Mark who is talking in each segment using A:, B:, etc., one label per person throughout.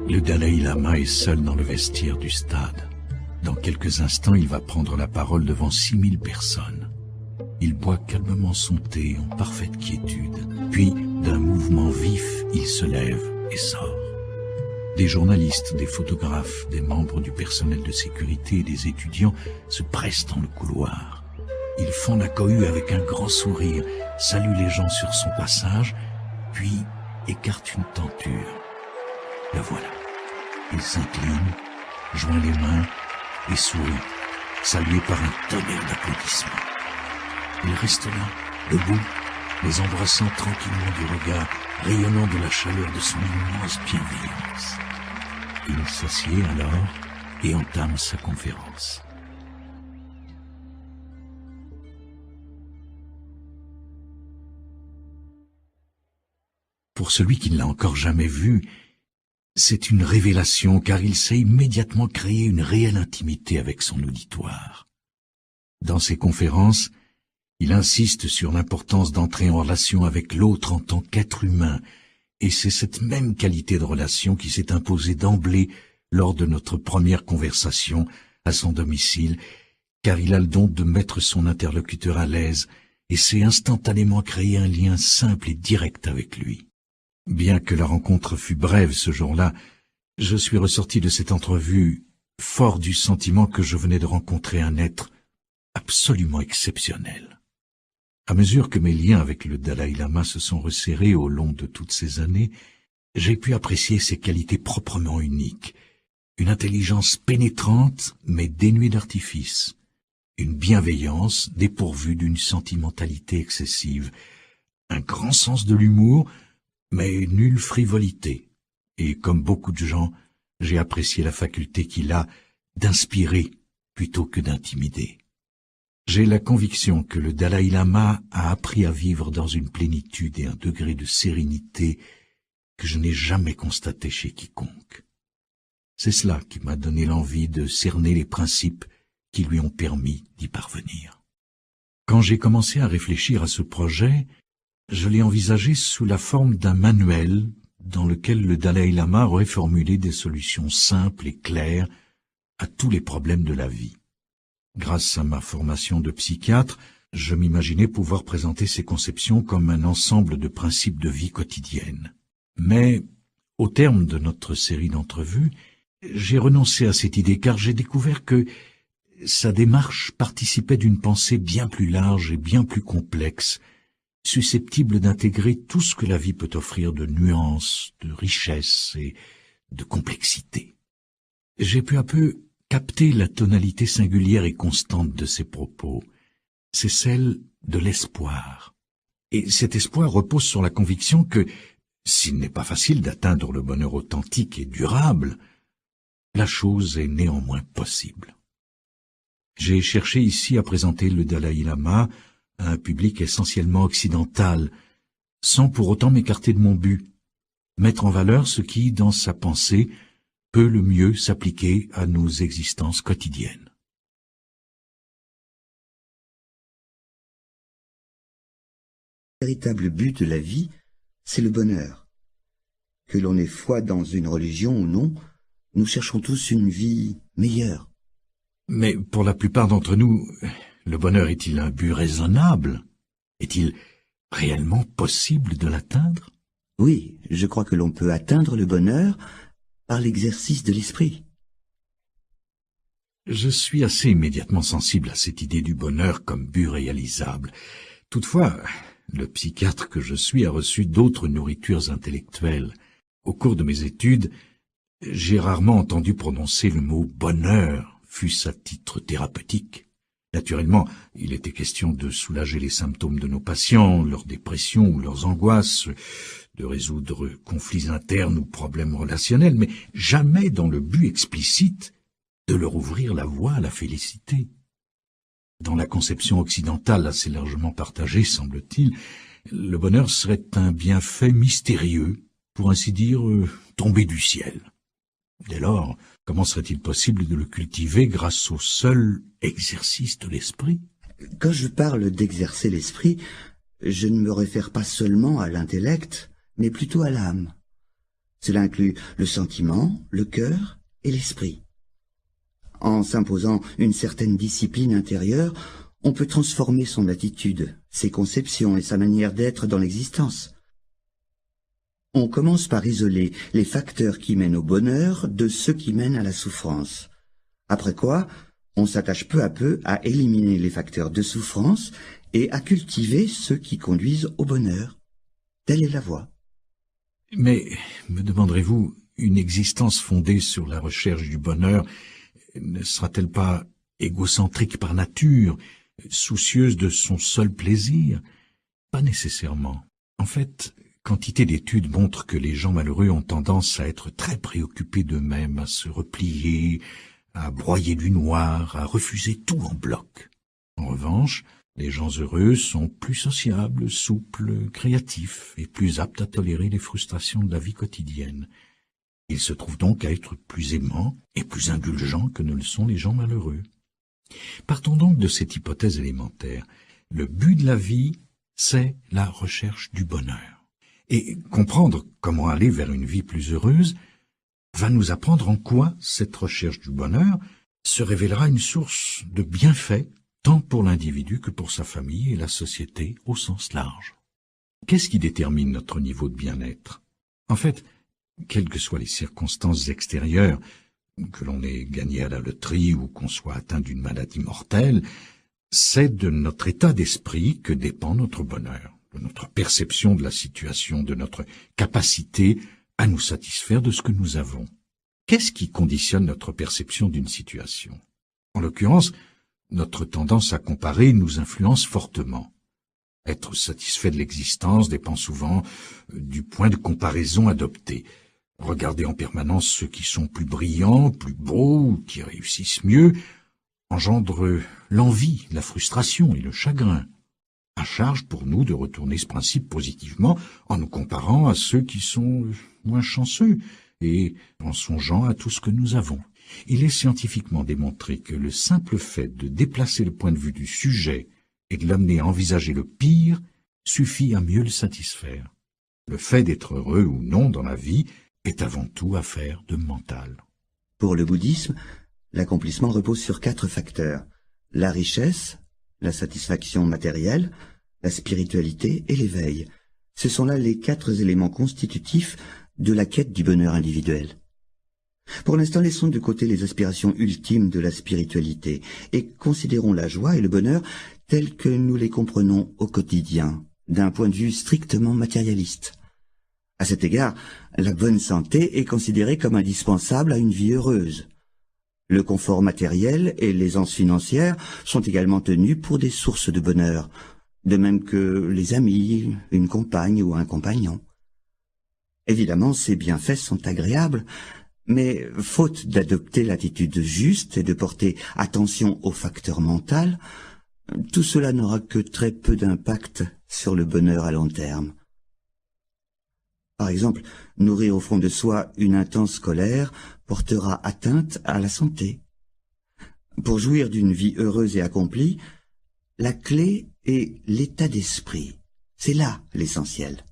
A: Le Dalai Lama est seul dans le vestiaire du stade. Dans quelques instants, il va prendre la parole devant 6000 personnes. Il boit calmement son thé en parfaite quiétude. Puis, d'un mouvement vif, il se lève et sort. Des journalistes, des photographes, des membres du personnel de sécurité et des étudiants se pressent dans le couloir. Ils font la cohue avec un grand sourire, saluent les gens sur son passage, puis écartent une tenture. Le voilà. Il s'incline, joint les mains et sourit, salué par un tonnerre d'applaudissements. Il reste là, debout, les embrassant tranquillement du regard, rayonnant de la chaleur de son immense bienveillance. Il s'assied alors et entame sa conférence. Pour celui qui ne l'a encore jamais vu, c'est une révélation car il sait immédiatement créer une réelle intimité avec son auditoire. Dans ses conférences, il insiste sur l'importance d'entrer en relation avec l'autre en tant qu'être humain, et c'est cette même qualité de relation qui s'est imposée d'emblée lors de notre première conversation à son domicile, car il a le don de mettre son interlocuteur à l'aise et sait instantanément créer un lien simple et direct avec lui. Bien que la rencontre fût brève ce jour-là, je suis ressorti de cette entrevue fort du sentiment que je venais de rencontrer un être absolument exceptionnel. À mesure que mes liens avec le Dalai Lama se sont resserrés au long de toutes ces années, j'ai pu apprécier ses qualités proprement uniques, une intelligence pénétrante mais dénuée d'artifice, une bienveillance dépourvue d'une sentimentalité excessive, un grand sens de l'humour, mais nulle frivolité, et comme beaucoup de gens, j'ai apprécié la faculté qu'il a d'inspirer plutôt que d'intimider. J'ai la conviction que le Dalai Lama a appris à vivre dans une plénitude et un degré de sérénité que je n'ai jamais constaté chez quiconque. C'est cela qui m'a donné l'envie de cerner les principes qui lui ont permis d'y parvenir. Quand j'ai commencé à réfléchir à ce projet, je l'ai envisagé sous la forme d'un manuel dans lequel le Dalai Lama aurait formulé des solutions simples et claires à tous les problèmes de la vie. Grâce à ma formation de psychiatre, je m'imaginais pouvoir présenter ces conceptions comme un ensemble de principes de vie quotidienne. Mais, au terme de notre série d'entrevues, j'ai renoncé à cette idée car j'ai découvert que sa démarche participait d'une pensée bien plus large et bien plus complexe, susceptible d'intégrer tout ce que la vie peut offrir de nuances, de richesse et de complexité. J'ai peu à peu capté la tonalité singulière et constante de ses propos. C'est celle de l'espoir. Et cet espoir repose sur la conviction que, s'il n'est pas facile d'atteindre le bonheur authentique et durable, la chose est néanmoins possible. J'ai cherché ici à présenter le Dalai Lama à un public essentiellement occidental, sans pour autant m'écarter de mon but, mettre en valeur ce qui, dans sa pensée, peut le mieux s'appliquer à nos existences quotidiennes.
B: Le véritable but de la vie, c'est le bonheur. Que l'on ait foi dans une religion ou non, nous cherchons tous une vie meilleure.
A: Mais pour la plupart d'entre nous, le bonheur est-il un but raisonnable? Est-il réellement possible de l'atteindre?
B: Oui, je crois que l'on peut atteindre le bonheur par l'exercice de l'esprit.
A: Je suis assez immédiatement sensible à cette idée du bonheur comme but réalisable. Toutefois, le psychiatre que je suis a reçu d'autres nourritures intellectuelles. Au cours de mes études, j'ai rarement entendu prononcer le mot « bonheur », fût-ce à titre thérapeutique. Naturellement, il était question de soulager les symptômes de nos patients, leurs dépressions ou leurs angoisses, de résoudre conflits internes ou problèmes relationnels, mais jamais dans le but explicite de leur ouvrir la voie à la félicité. Dans la conception occidentale assez largement partagée, semble-t-il, le bonheur serait un bienfait mystérieux, pour ainsi dire, tombé du ciel. Dès lors, comment serait-il possible de le cultiver grâce au seul exercice de l'esprit?
B: Quand je parle d'exercer l'esprit, je ne me réfère pas seulement à l'intellect, mais plutôt à l'âme. Cela inclut le sentiment, le cœur et l'esprit. En s'imposant une certaine discipline intérieure, on peut transformer son attitude, ses conceptions et sa manière d'être dans l'existence. On commence par isoler les facteurs qui mènent au bonheur de ceux qui mènent à la souffrance. Après quoi, on s'attache peu à peu à éliminer les facteurs de souffrance et à cultiver ceux qui conduisent au bonheur. Telle est la voie.
A: Mais, me demanderez-vous, une existence fondée sur la recherche du bonheur ne sera-t-elle pas égocentrique par nature, soucieuse de son seul plaisir? Pas nécessairement. En fait, quantité d'études montrent que les gens malheureux ont tendance à être très préoccupés d'eux-mêmes, à se replier, à broyer du noir, à refuser tout en bloc. En revanche, les gens heureux sont plus sociables, souples, créatifs et plus aptes à tolérer les frustrations de la vie quotidienne. Ils se trouvent donc à être plus aimants et plus indulgents que ne le sont les gens malheureux. Partons donc de cette hypothèse élémentaire. Le but de la vie, c'est la recherche du bonheur. Et comprendre comment aller vers une vie plus heureuse va nous apprendre en quoi cette recherche du bonheur se révélera une source de bienfaits tant pour l'individu que pour sa famille et la société au sens large. Qu'est-ce qui détermine notre niveau de bien-être? En fait, quelles que soient les circonstances extérieures, que l'on ait gagné à la loterie ou qu'on soit atteint d'une maladie mortelle, c'est de notre état d'esprit que dépend notre bonheur, de notre perception de la situation, de notre capacité à nous satisfaire de ce que nous avons. Qu'est-ce qui conditionne notre perception d'une situation? En l'occurrence, notre tendance à comparer nous influence fortement. Être satisfait de l'existence dépend souvent du point de comparaison adopté. Regarder en permanence ceux qui sont plus brillants, plus beaux, qui réussissent mieux, engendre l'envie, la frustration et le chagrin. À charge pour nous de retourner ce principe positivement en nous comparant à ceux qui sont moins chanceux et en songeant à tout ce que nous avons. Il est scientifiquement démontré que le simple fait de déplacer le point de vue du sujet et de l'amener à envisager le pire suffit à mieux le satisfaire. Le fait d'être heureux ou non dans la vie est avant tout affaire de mental.
B: Pour le bouddhisme, l'accomplissement repose sur 4 facteurs: la richesse, la satisfaction matérielle, la spiritualité et l'éveil. Ce sont là les 4 éléments constitutifs de la quête du bonheur individuel. Pour l'instant, laissons de côté les aspirations ultimes de la spiritualité et considérons la joie et le bonheur tels que nous les comprenons au quotidien, d'un point de vue strictement matérialiste. À cet égard, la bonne santé est considérée comme indispensable à une vie heureuse. Le confort matériel et l'aisance financière sont également tenus pour des sources de bonheur, de même que les amis, une compagne ou un compagnon. Évidemment, ces bienfaits sont agréables, mais faute d'adopter l'attitude juste et de porter attention au facteur mental, tout cela n'aura que très peu d'impact sur le bonheur à long terme. Par exemple, nourrir au fond de soi une intense colère portera atteinte à la santé. Pour jouir d'une vie heureuse et accomplie, la clé est l'état d'esprit. C'est là l'essentiel.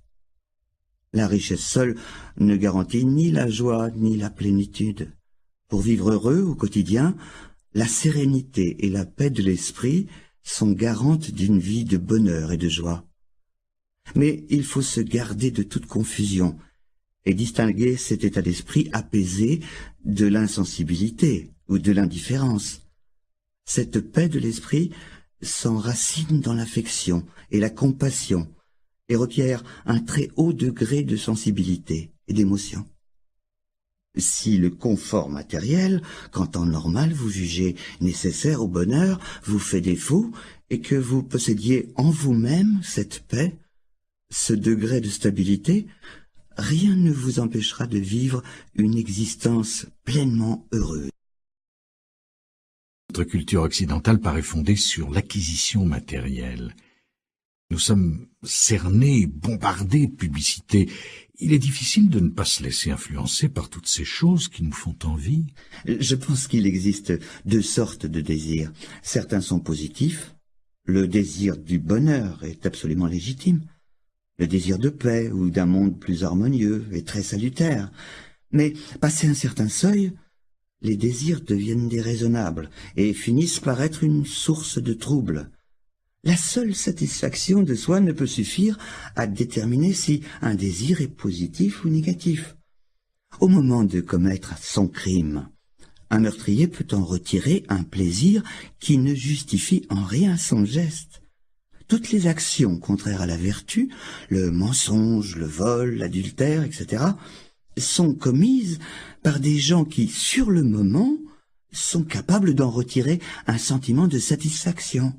B: La richesse seule ne garantit ni la joie ni la plénitude. Pour vivre heureux au quotidien, la sérénité et la paix de l'esprit sont garantes d'une vie de bonheur et de joie. Mais il faut se garder de toute confusion et distinguer cet état d'esprit apaisé de l'insensibilité ou de l'indifférence. Cette paix de l'esprit s'enracine dans l'affection et la compassion et requiert un très haut degré de sensibilité et d'émotion. Si le confort matériel, qu'en temps normal vous jugez nécessaire au bonheur, vous fait défaut et que vous possédiez en vous-même cette paix, ce degré de stabilité, rien ne vous empêchera de vivre une existence pleinement heureuse.
A: Notre culture occidentale paraît fondée sur l'acquisition matérielle. Nous sommes cernés, bombardés de publicités, il est difficile de ne pas se laisser influencer par toutes ces choses qui nous font envie.
B: Je pense qu'il existe deux sortes de désirs. Certains sont positifs. Le désir du bonheur est absolument légitime. Le désir de paix ou d'un monde plus harmonieux est très salutaire. Mais, passé un certain seuil, les désirs deviennent déraisonnables et finissent par être une source de trouble. La seule satisfaction de soi ne peut suffire à déterminer si un désir est positif ou négatif. Au moment de commettre son crime, un meurtrier peut en retirer un plaisir qui ne justifie en rien son geste. Toutes les actions contraires à la vertu, le mensonge, le vol, l'adultère, etc., sont commises par des gens qui, sur le moment, sont capables d'en retirer un sentiment de satisfaction.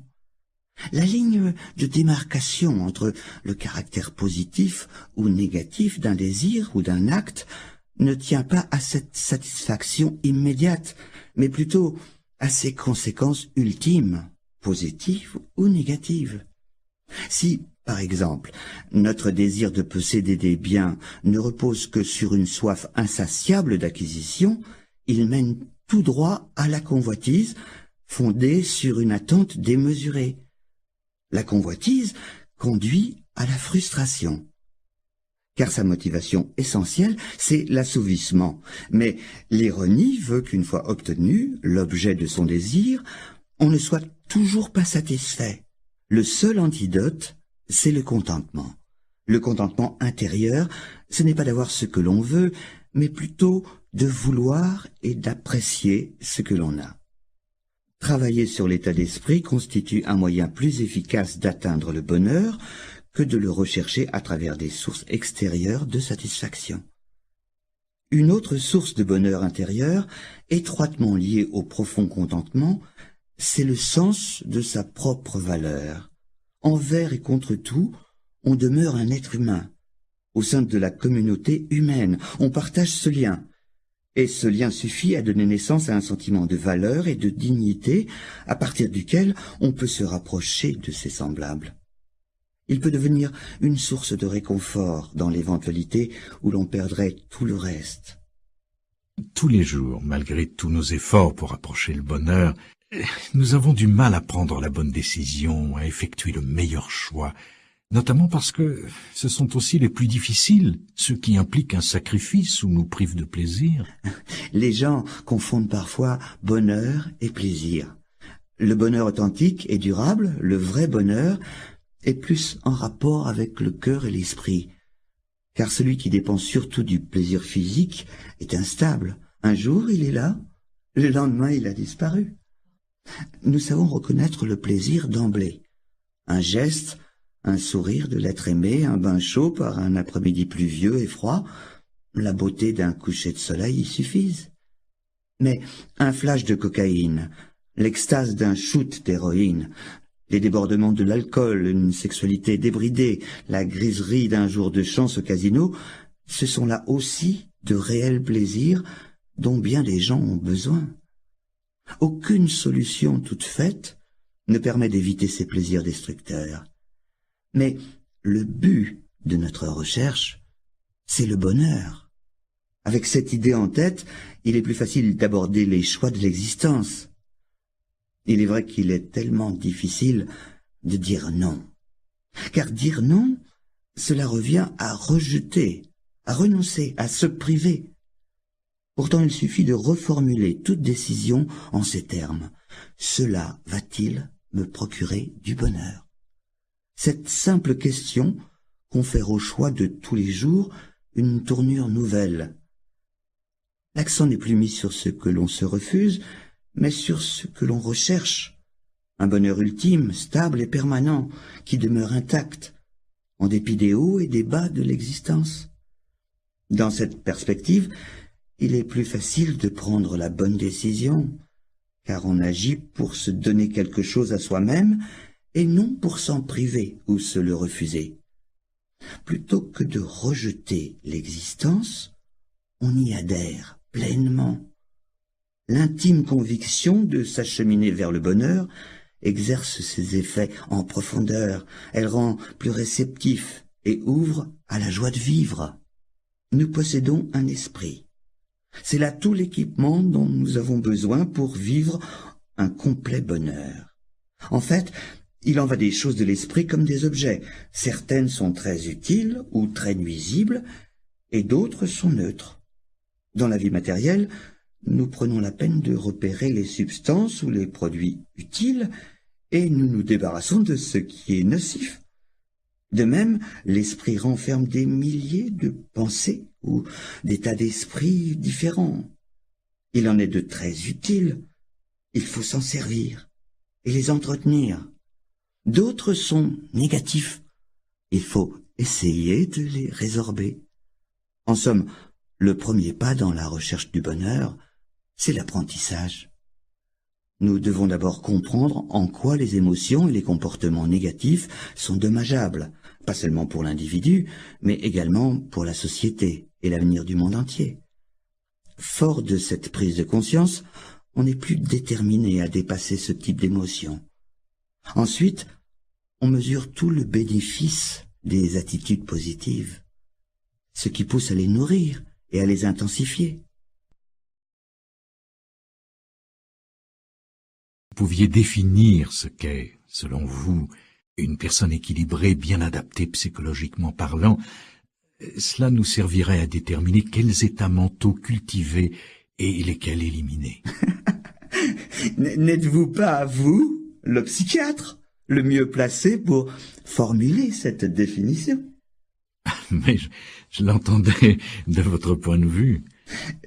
B: La ligne de démarcation entre le caractère positif ou négatif d'un désir ou d'un acte ne tient pas à cette satisfaction immédiate, mais plutôt à ses conséquences ultimes, positives ou négatives. Si, par exemple, notre désir de posséder des biens ne repose que sur une soif insatiable d'acquisition, il mène tout droit à la convoitise, fondée sur une attente démesurée. La convoitise conduit à la frustration, car sa motivation essentielle, c'est l'assouvissement. Mais l'ironie veut qu'une fois obtenu l'objet de son désir, on ne soit toujours pas satisfait. Le seul antidote, c'est le contentement. Le contentement intérieur, ce n'est pas d'avoir ce que l'on veut, mais plutôt de vouloir et d'apprécier ce que l'on a. Travailler sur l'état d'esprit constitue un moyen plus efficace d'atteindre le bonheur que de le rechercher à travers des sources extérieures de satisfaction. Une autre source de bonheur intérieur, étroitement liée au profond contentement, c'est le sens de sa propre valeur. Envers et contre tout, on demeure un être humain. Au sein de la communauté humaine, on partage ce lien. Et ce lien suffit à donner naissance à un sentiment de valeur et de dignité à partir duquel on peut se rapprocher de ses semblables. Il peut devenir une source de réconfort dans l'éventualité où l'on perdrait tout le reste.
A: Tous les jours, malgré tous nos efforts pour approcher le bonheur, nous avons du mal à prendre la bonne décision, à effectuer le meilleur choix, notamment parce que ce sont aussi les plus difficiles, ceux qui impliquent un sacrifice ou nous privent de plaisir.
B: Les gens confondent parfois bonheur et plaisir. Le bonheur authentique et durable, le vrai bonheur, est plus en rapport avec le cœur et l'esprit. Car celui qui dépend surtout du plaisir physique est instable. Un jour, il est là, le lendemain, il a disparu. Nous savons reconnaître le plaisir d'emblée. Un geste, un sourire de l'être aimé, un bain chaud par un après-midi pluvieux et froid, la beauté d'un coucher de soleil y suffisent. Mais un flash de cocaïne, l'extase d'un shoot d'héroïne, les débordements de l'alcool, une sexualité débridée, la griserie d'un jour de chance au casino, ce sont là aussi de réels plaisirs dont bien des gens ont besoin. Aucune solution toute faite ne permet d'éviter ces plaisirs destructeurs. Mais le but de notre recherche, c'est le bonheur. Avec cette idée en tête, il est plus facile d'aborder les choix de l'existence. Il est vrai qu'il est tellement difficile de dire non. Car dire non, cela revient à rejeter, à renoncer, à se priver. Pourtant, il suffit de reformuler toute décision en ces termes. Cela va-t-il me procurer du bonheur? Cette simple question confère au choix de tous les jours une tournure nouvelle. L'accent n'est plus mis sur ce que l'on se refuse, mais sur ce que l'on recherche. Un bonheur ultime, stable et permanent, qui demeure intact, en dépit des hauts et des bas de l'existence. Dans cette perspective, il est plus facile de prendre la bonne décision, car on agit pour se donner quelque chose à soi-même et non pour s'en priver ou se le refuser. Plutôt que de rejeter l'existence, on y adhère pleinement. L'intime conviction de s'acheminer vers le bonheur exerce ses effets en profondeur, elle rend plus réceptif et ouvre à la joie de vivre. nous possédons un esprit. C'est là tout l'équipement dont nous avons besoin pour vivre un complet bonheur. En fait, il en va des choses de l'esprit comme des objets. Certaines sont très utiles ou très nuisibles, et d'autres sont neutres. Dans la vie matérielle, nous prenons la peine de repérer les substances ou les produits utiles, et nous nous débarrassons de ce qui est nocif. De même, l'esprit renferme des milliers de pensées ou d'états d'esprit différents. Il en est de très utiles. Il faut s'en servir et les entretenir. D'autres sont négatifs. Il faut essayer de les résorber. En somme, le premier pas dans la recherche du bonheur, c'est l'apprentissage. Nous devons d'abord comprendre en quoi les émotions et les comportements négatifs sont dommageables, pas seulement pour l'individu, mais également pour la société et l'avenir du monde entier. Fort de cette prise de conscience, on n'est plus déterminé à dépasser ce type d'émotions. Ensuite, on mesure tout le bénéfice des attitudes positives, ce qui pousse à les nourrir et à les intensifier.
A: Vous pouviez définir ce qu'est, selon vous, une personne équilibrée, bien adaptée psychologiquement parlant, cela nous servirait à déterminer quels états mentaux cultiver et lesquels éliminer.
B: N'êtes-vous pas, vous, le psychiatre, le mieux placé pour formuler cette définition?
A: Mais je l'entendais de votre point de vue.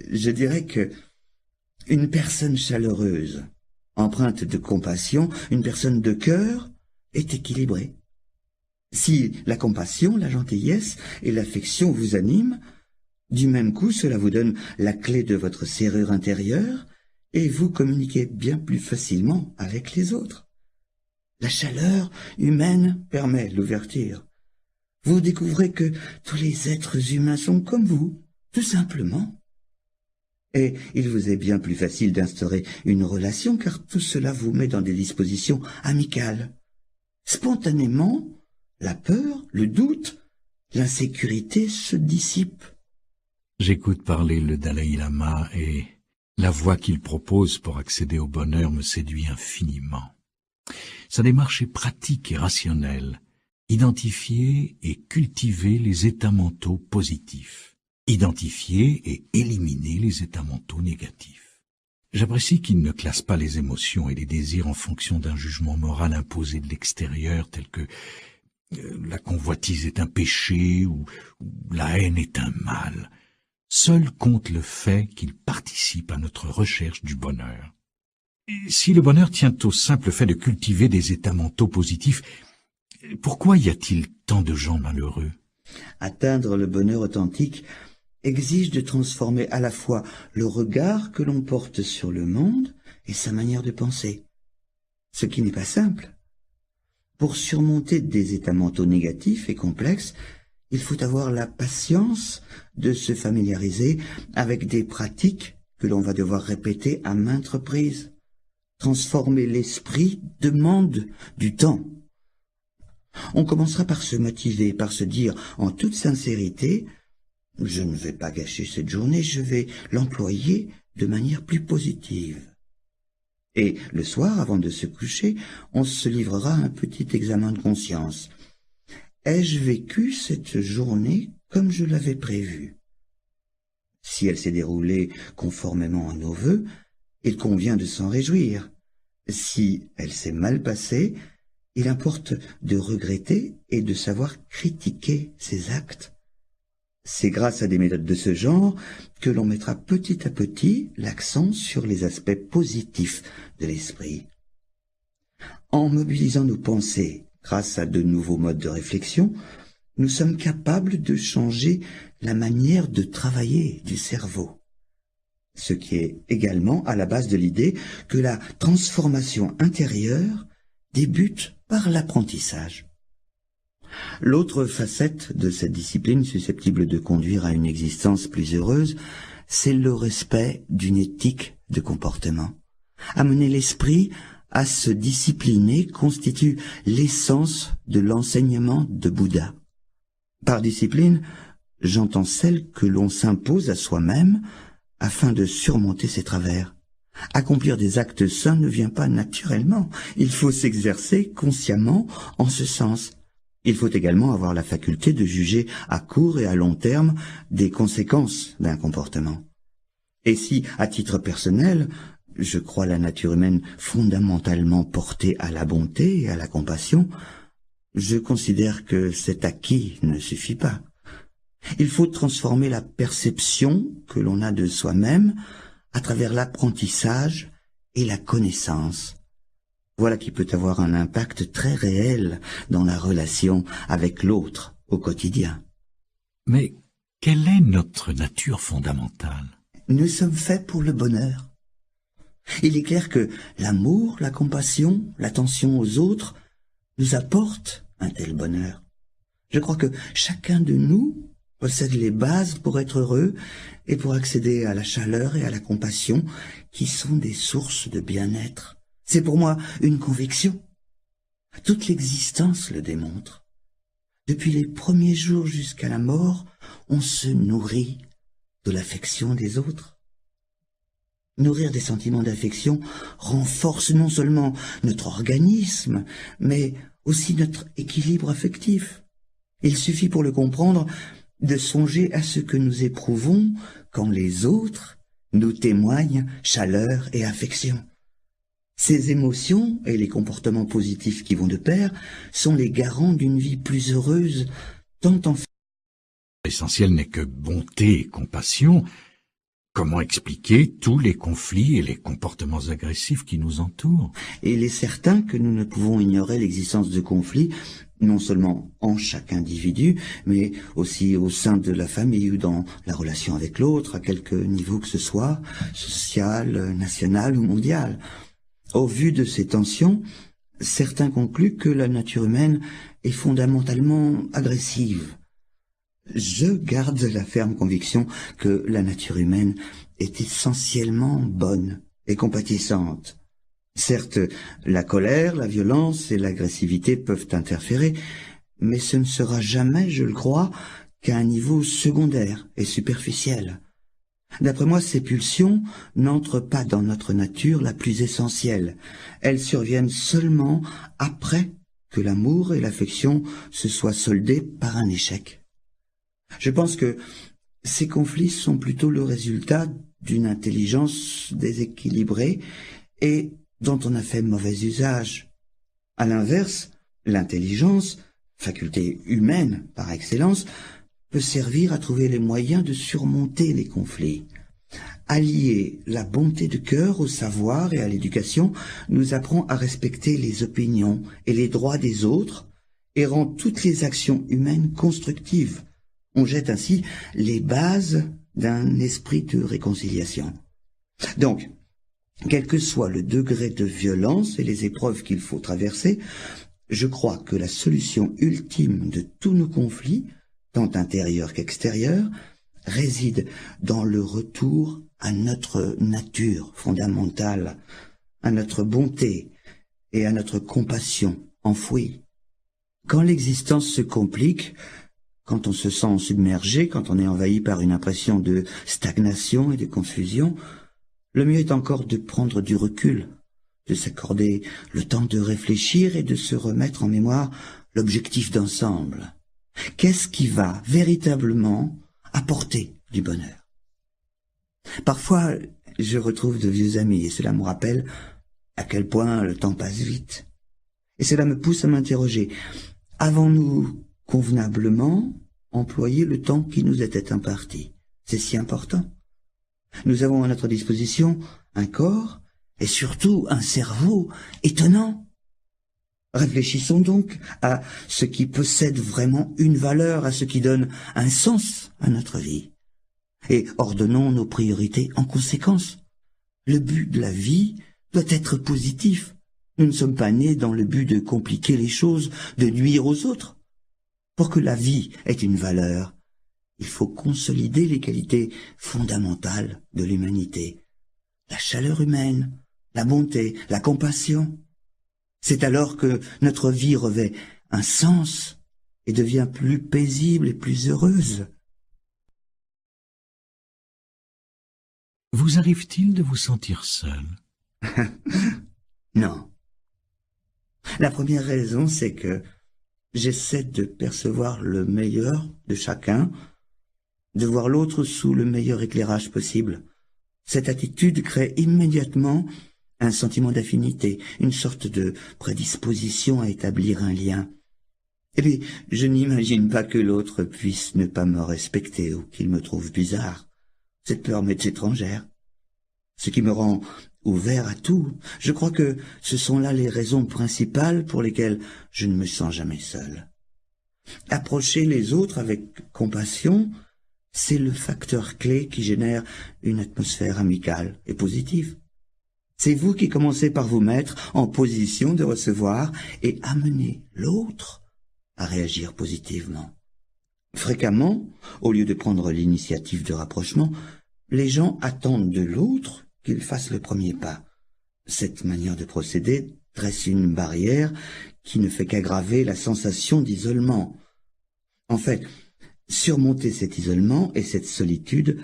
B: Je dirais que une personne chaleureuse, empreinte de compassion, une personne de cœur, est équilibrée. Si la compassion, la gentillesse et l'affection vous animent, du même coup cela vous donne la clé de votre serrure intérieure et vous communiquez bien plus facilement avec les autres. La chaleur humaine permet l'ouverture. Vous découvrez que tous les êtres humains sont comme vous, tout simplement. Et il vous est bien plus facile d'instaurer une relation car tout cela vous met dans des dispositions amicales. Spontanément, la peur, le doute, l'insécurité se dissipent.
A: J'écoute parler le Dalai Lama et la voie qu'il propose pour accéder au bonheur me séduit infiniment. Sa démarche est pratique et rationnelle. Identifier et cultiver les états mentaux positifs. Identifier et éliminer les états mentaux négatifs. J'apprécie qu'il ne classe pas les émotions et les désirs en fonction d'un jugement moral imposé de l'extérieur tel que la convoitise est un péché ou la haine est un mal. Seul compte le fait qu'il participe à notre recherche du bonheur. Et si le bonheur tient au simple fait de cultiver des états mentaux positifs, pourquoi y a-t-il tant de gens malheureux?
B: Atteindre le bonheur authentique exige de transformer à la fois le regard que l'on porte sur le monde et sa manière de penser, ce qui n'est pas simple. Pour surmonter des états mentaux négatifs et complexes, il faut avoir la patience de se familiariser avec des pratiques que l'on va devoir répéter à maintes reprises. Transformer l'esprit demande du temps. On commencera par se motiver, par se dire en toute sincérité « Je ne vais pas gâcher cette journée, je vais l'employer de manière plus positive. » Et le soir, avant de se coucher, on se livrera à un petit examen de conscience. Ai-je vécu cette journée comme je l'avais prévu? Si elle s'est déroulée conformément à nos vœux, il convient de s'en réjouir. Si elle s'est mal passée, il importe de regretter et de savoir critiquer ses actes. C'est grâce à des méthodes de ce genre que l'on mettra petit à petit l'accent sur les aspects positifs de l'esprit. En mobilisant nos pensées grâce à de nouveaux modes de réflexion, nous sommes capables de changer la manière de travailler du cerveau. Ce qui est également à la base de l'idée que la transformation intérieure débute par l'apprentissage. L'autre facette de cette discipline susceptible de conduire à une existence plus heureuse, c'est le respect d'une éthique de comportement. Amener l'esprit à se discipliner constitue l'essence de l'enseignement de Bouddha. Par discipline, j'entends celle que l'on s'impose à soi-même afin de surmonter ses travers. Accomplir des actes sains ne vient pas naturellement. Il faut s'exercer consciemment en ce sens. Il faut également avoir la faculté de juger à court et à long terme des conséquences d'un comportement. Et si, à titre personnel, je crois la nature humaine fondamentalement portée à la bonté et à la compassion, je considère que cet acquis ne suffit pas. Il faut transformer la perception que l'on a de soi-même à travers l'apprentissage et la connaissance. Voilà qui peut avoir un impact très réel dans la relation avec l'autre au quotidien.
A: Mais quelle est notre nature fondamentale?
B: Nous sommes faits pour le bonheur. Il est clair que l'amour, la compassion, l'attention aux autres nous apportent un tel bonheur. Je crois que chacun de nous possède les bases pour être heureux et pour accéder à la chaleur et à la compassion qui sont des sources de bien-être. C'est pour moi une conviction. Toute l'existence le démontre. Depuis les premiers jours jusqu'à la mort, on se nourrit de l'affection des autres. Nourrir des sentiments d'affection renforce non seulement notre organisme, mais aussi notre équilibre affectif. Il suffit pour le comprendre de songer à ce que nous éprouvons quand les autres nous témoignent chaleur et affection. Ces émotions et les comportements positifs qui vont de pair sont les garants d'une vie plus heureuse, tant en...
A: L'essentiel n'est que bonté et compassion. Comment expliquer tous les conflits et les comportements agressifs qui nous entourent?
B: Et il est certain que nous ne pouvons ignorer l'existence de conflits, non seulement en chaque individu, mais aussi au sein de la famille ou dans la relation avec l'autre, à quelque niveau que ce soit, social, national ou mondial. Au vu de ces tensions, certains concluent que la nature humaine est fondamentalement agressive. Je garde la ferme conviction que la nature humaine est essentiellement bonne et compatissante. Certes, la colère, la violence et l'agressivité peuvent interférer, mais ce ne sera jamais, je le crois, qu'à un niveau secondaire et superficiel. D'après moi, ces pulsions n'entrent pas dans notre nature la plus essentielle. Elles surviennent seulement après que l'amour et l'affection se soient soldés par un échec. Je pense que ces conflits sont plutôt le résultat d'une intelligence déséquilibrée et dont on a fait mauvais usage. À l'inverse, l'intelligence, faculté humaine par excellence, peut servir à trouver les moyens de surmonter les conflits. Allier la bonté de cœur au savoir et à l'éducation nous apprend à respecter les opinions et les droits des autres et rend toutes les actions humaines constructives. On jette ainsi les bases d'un esprit de réconciliation. Donc, quel que soit le degré de violence et les épreuves qu'il faut traverser, je crois que la solution ultime de tous nos conflits, tant intérieurs qu'extérieurs, réside dans le retour à notre nature fondamentale, à notre bonté et à notre compassion enfouie. Quand l'existence se complique, quand on se sent submergé, quand on est envahi par une impression de stagnation et de confusion, le mieux est encore de prendre du recul, de s'accorder le temps de réfléchir et de se remettre en mémoire l'objectif d'ensemble. Qu'est-ce qui va véritablement apporter du bonheur? Parfois, je retrouve de vieux amis et cela me rappelle à quel point le temps passe vite. Et cela me pousse à m'interroger. Avons-nous convenablement employé le temps qui nous était imparti? C'est si important. Nous avons à notre disposition un corps et surtout un cerveau étonnant. Réfléchissons donc à ce qui possède vraiment une valeur, à ce qui donne un sens à notre vie. Et ordonnons nos priorités en conséquence. Le but de la vie doit être positif. Nous ne sommes pas nés dans le but de compliquer les choses, de nuire aux autres. Pour que la vie ait une valeur, il faut consolider les qualités fondamentales de l'humanité. La chaleur humaine, la bonté, la compassion. C'est alors que notre vie revêt un sens et devient plus paisible et plus heureuse.
A: Vous arrive-t-il de vous sentir seul?
B: Non. La première raison, c'est que j'essaie de percevoir le meilleur de chacun, de voir l'autre sous le meilleur éclairage possible. Cette attitude crée immédiatement un sentiment d'affinité, une sorte de prédisposition à établir un lien. Et puis, je n'imagine pas que l'autre puisse ne pas me respecter ou qu'il me trouve bizarre. Cette peur m'est étrangère. Ce qui me rend ouvert à tout. Je crois que ce sont là les raisons principales pour lesquelles je ne me sens jamais seul. Approcher les autres avec compassion, c'est le facteur clé qui génère une atmosphère amicale et positive. C'est vous qui commencez par vous mettre en position de recevoir et amener l'autre à réagir positivement. Fréquemment, au lieu de prendre l'initiative de rapprochement, les gens attendent de l'autre qu'il fasse le premier pas. Cette manière de procéder dresse une barrière qui ne fait qu'aggraver la sensation d'isolement. En fait, surmonter cet isolement et cette solitude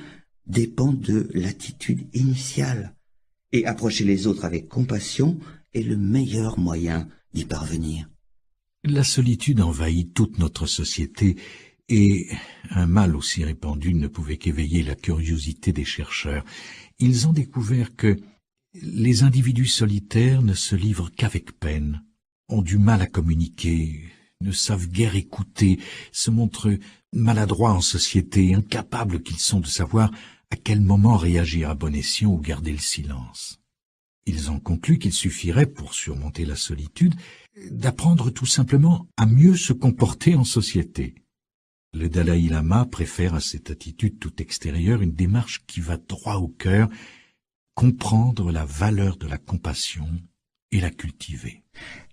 B: dépend de l'attitude initiale, et approcher les autres avec compassion est le meilleur moyen d'y parvenir.
A: La solitude envahit toute notre société, et un mal aussi répandu ne pouvait qu'éveiller la curiosité des chercheurs. Ils ont découvert que les individus solitaires ne se livrent qu'avec peine, ont du mal à communiquer, ne savent guère écouter, se montrent maladroits en société, incapables qu'ils sont de savoir à quel moment réagir à bon escient ou garder le silence. Ils ont conclu qu'il suffirait, pour surmonter la solitude, d'apprendre tout simplement à mieux se comporter en société. Le Dalai Lama préfère à cette attitude tout extérieure une démarche qui va droit au cœur, comprendre la valeur de la compassion et la cultiver.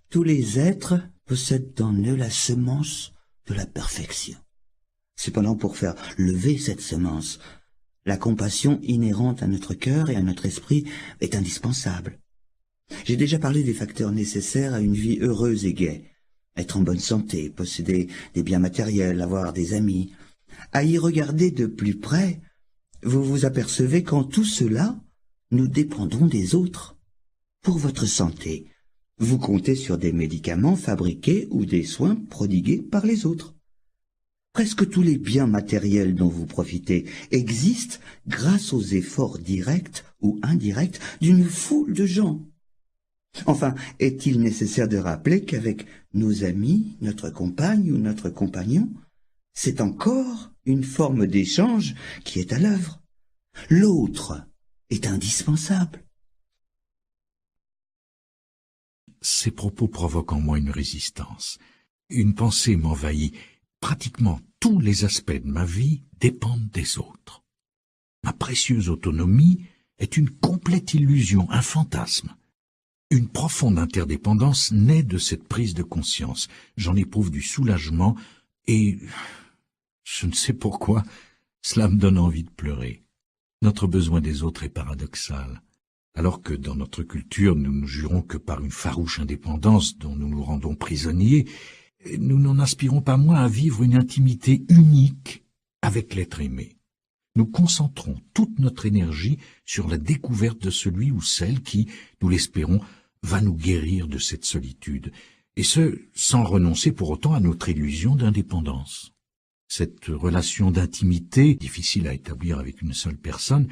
B: Tous les êtres possèdent en eux la semence de la perfection. Cependant, pour faire lever cette semence, la compassion inhérente à notre cœur et à notre esprit est indispensable. J'ai déjà parlé des facteurs nécessaires à une vie heureuse et gaie. Être en bonne santé, posséder des biens matériels, avoir des amis. À y regarder de plus près, vous vous apercevez qu'en tout cela, nous dépendons des autres. Pour votre santé, vous comptez sur des médicaments fabriqués ou des soins prodigués par les autres. Presque tous les biens matériels dont vous profitez existent grâce aux efforts directs ou indirects d'une foule de gens. Enfin, est-il nécessaire de rappeler qu'avec nos amis, notre compagne ou notre compagnon, c'est encore une forme d'échange qui est à l'œuvre. L'autre est indispensable.
A: Ces propos provoquent en moi une résistance. Une pensée m'envahit. Pratiquement tous les aspects de ma vie dépendent des autres. Ma précieuse autonomie est une complète illusion, un fantasme. Une profonde interdépendance naît de cette prise de conscience. J'en éprouve du soulagement et, je ne sais pourquoi, cela me donne envie de pleurer. Notre besoin des autres est paradoxal. Alors que dans notre culture, nous ne jurons que par une farouche indépendance dont nous nous rendons prisonniers, nous n'en aspirons pas moins à vivre une intimité unique avec l'être aimé. Nous concentrons toute notre énergie sur la découverte de celui ou celle qui, nous l'espérons, va nous guérir de cette solitude, et ce, sans renoncer pour autant à notre illusion d'indépendance. Cette relation d'intimité, difficile à établir avec une seule personne,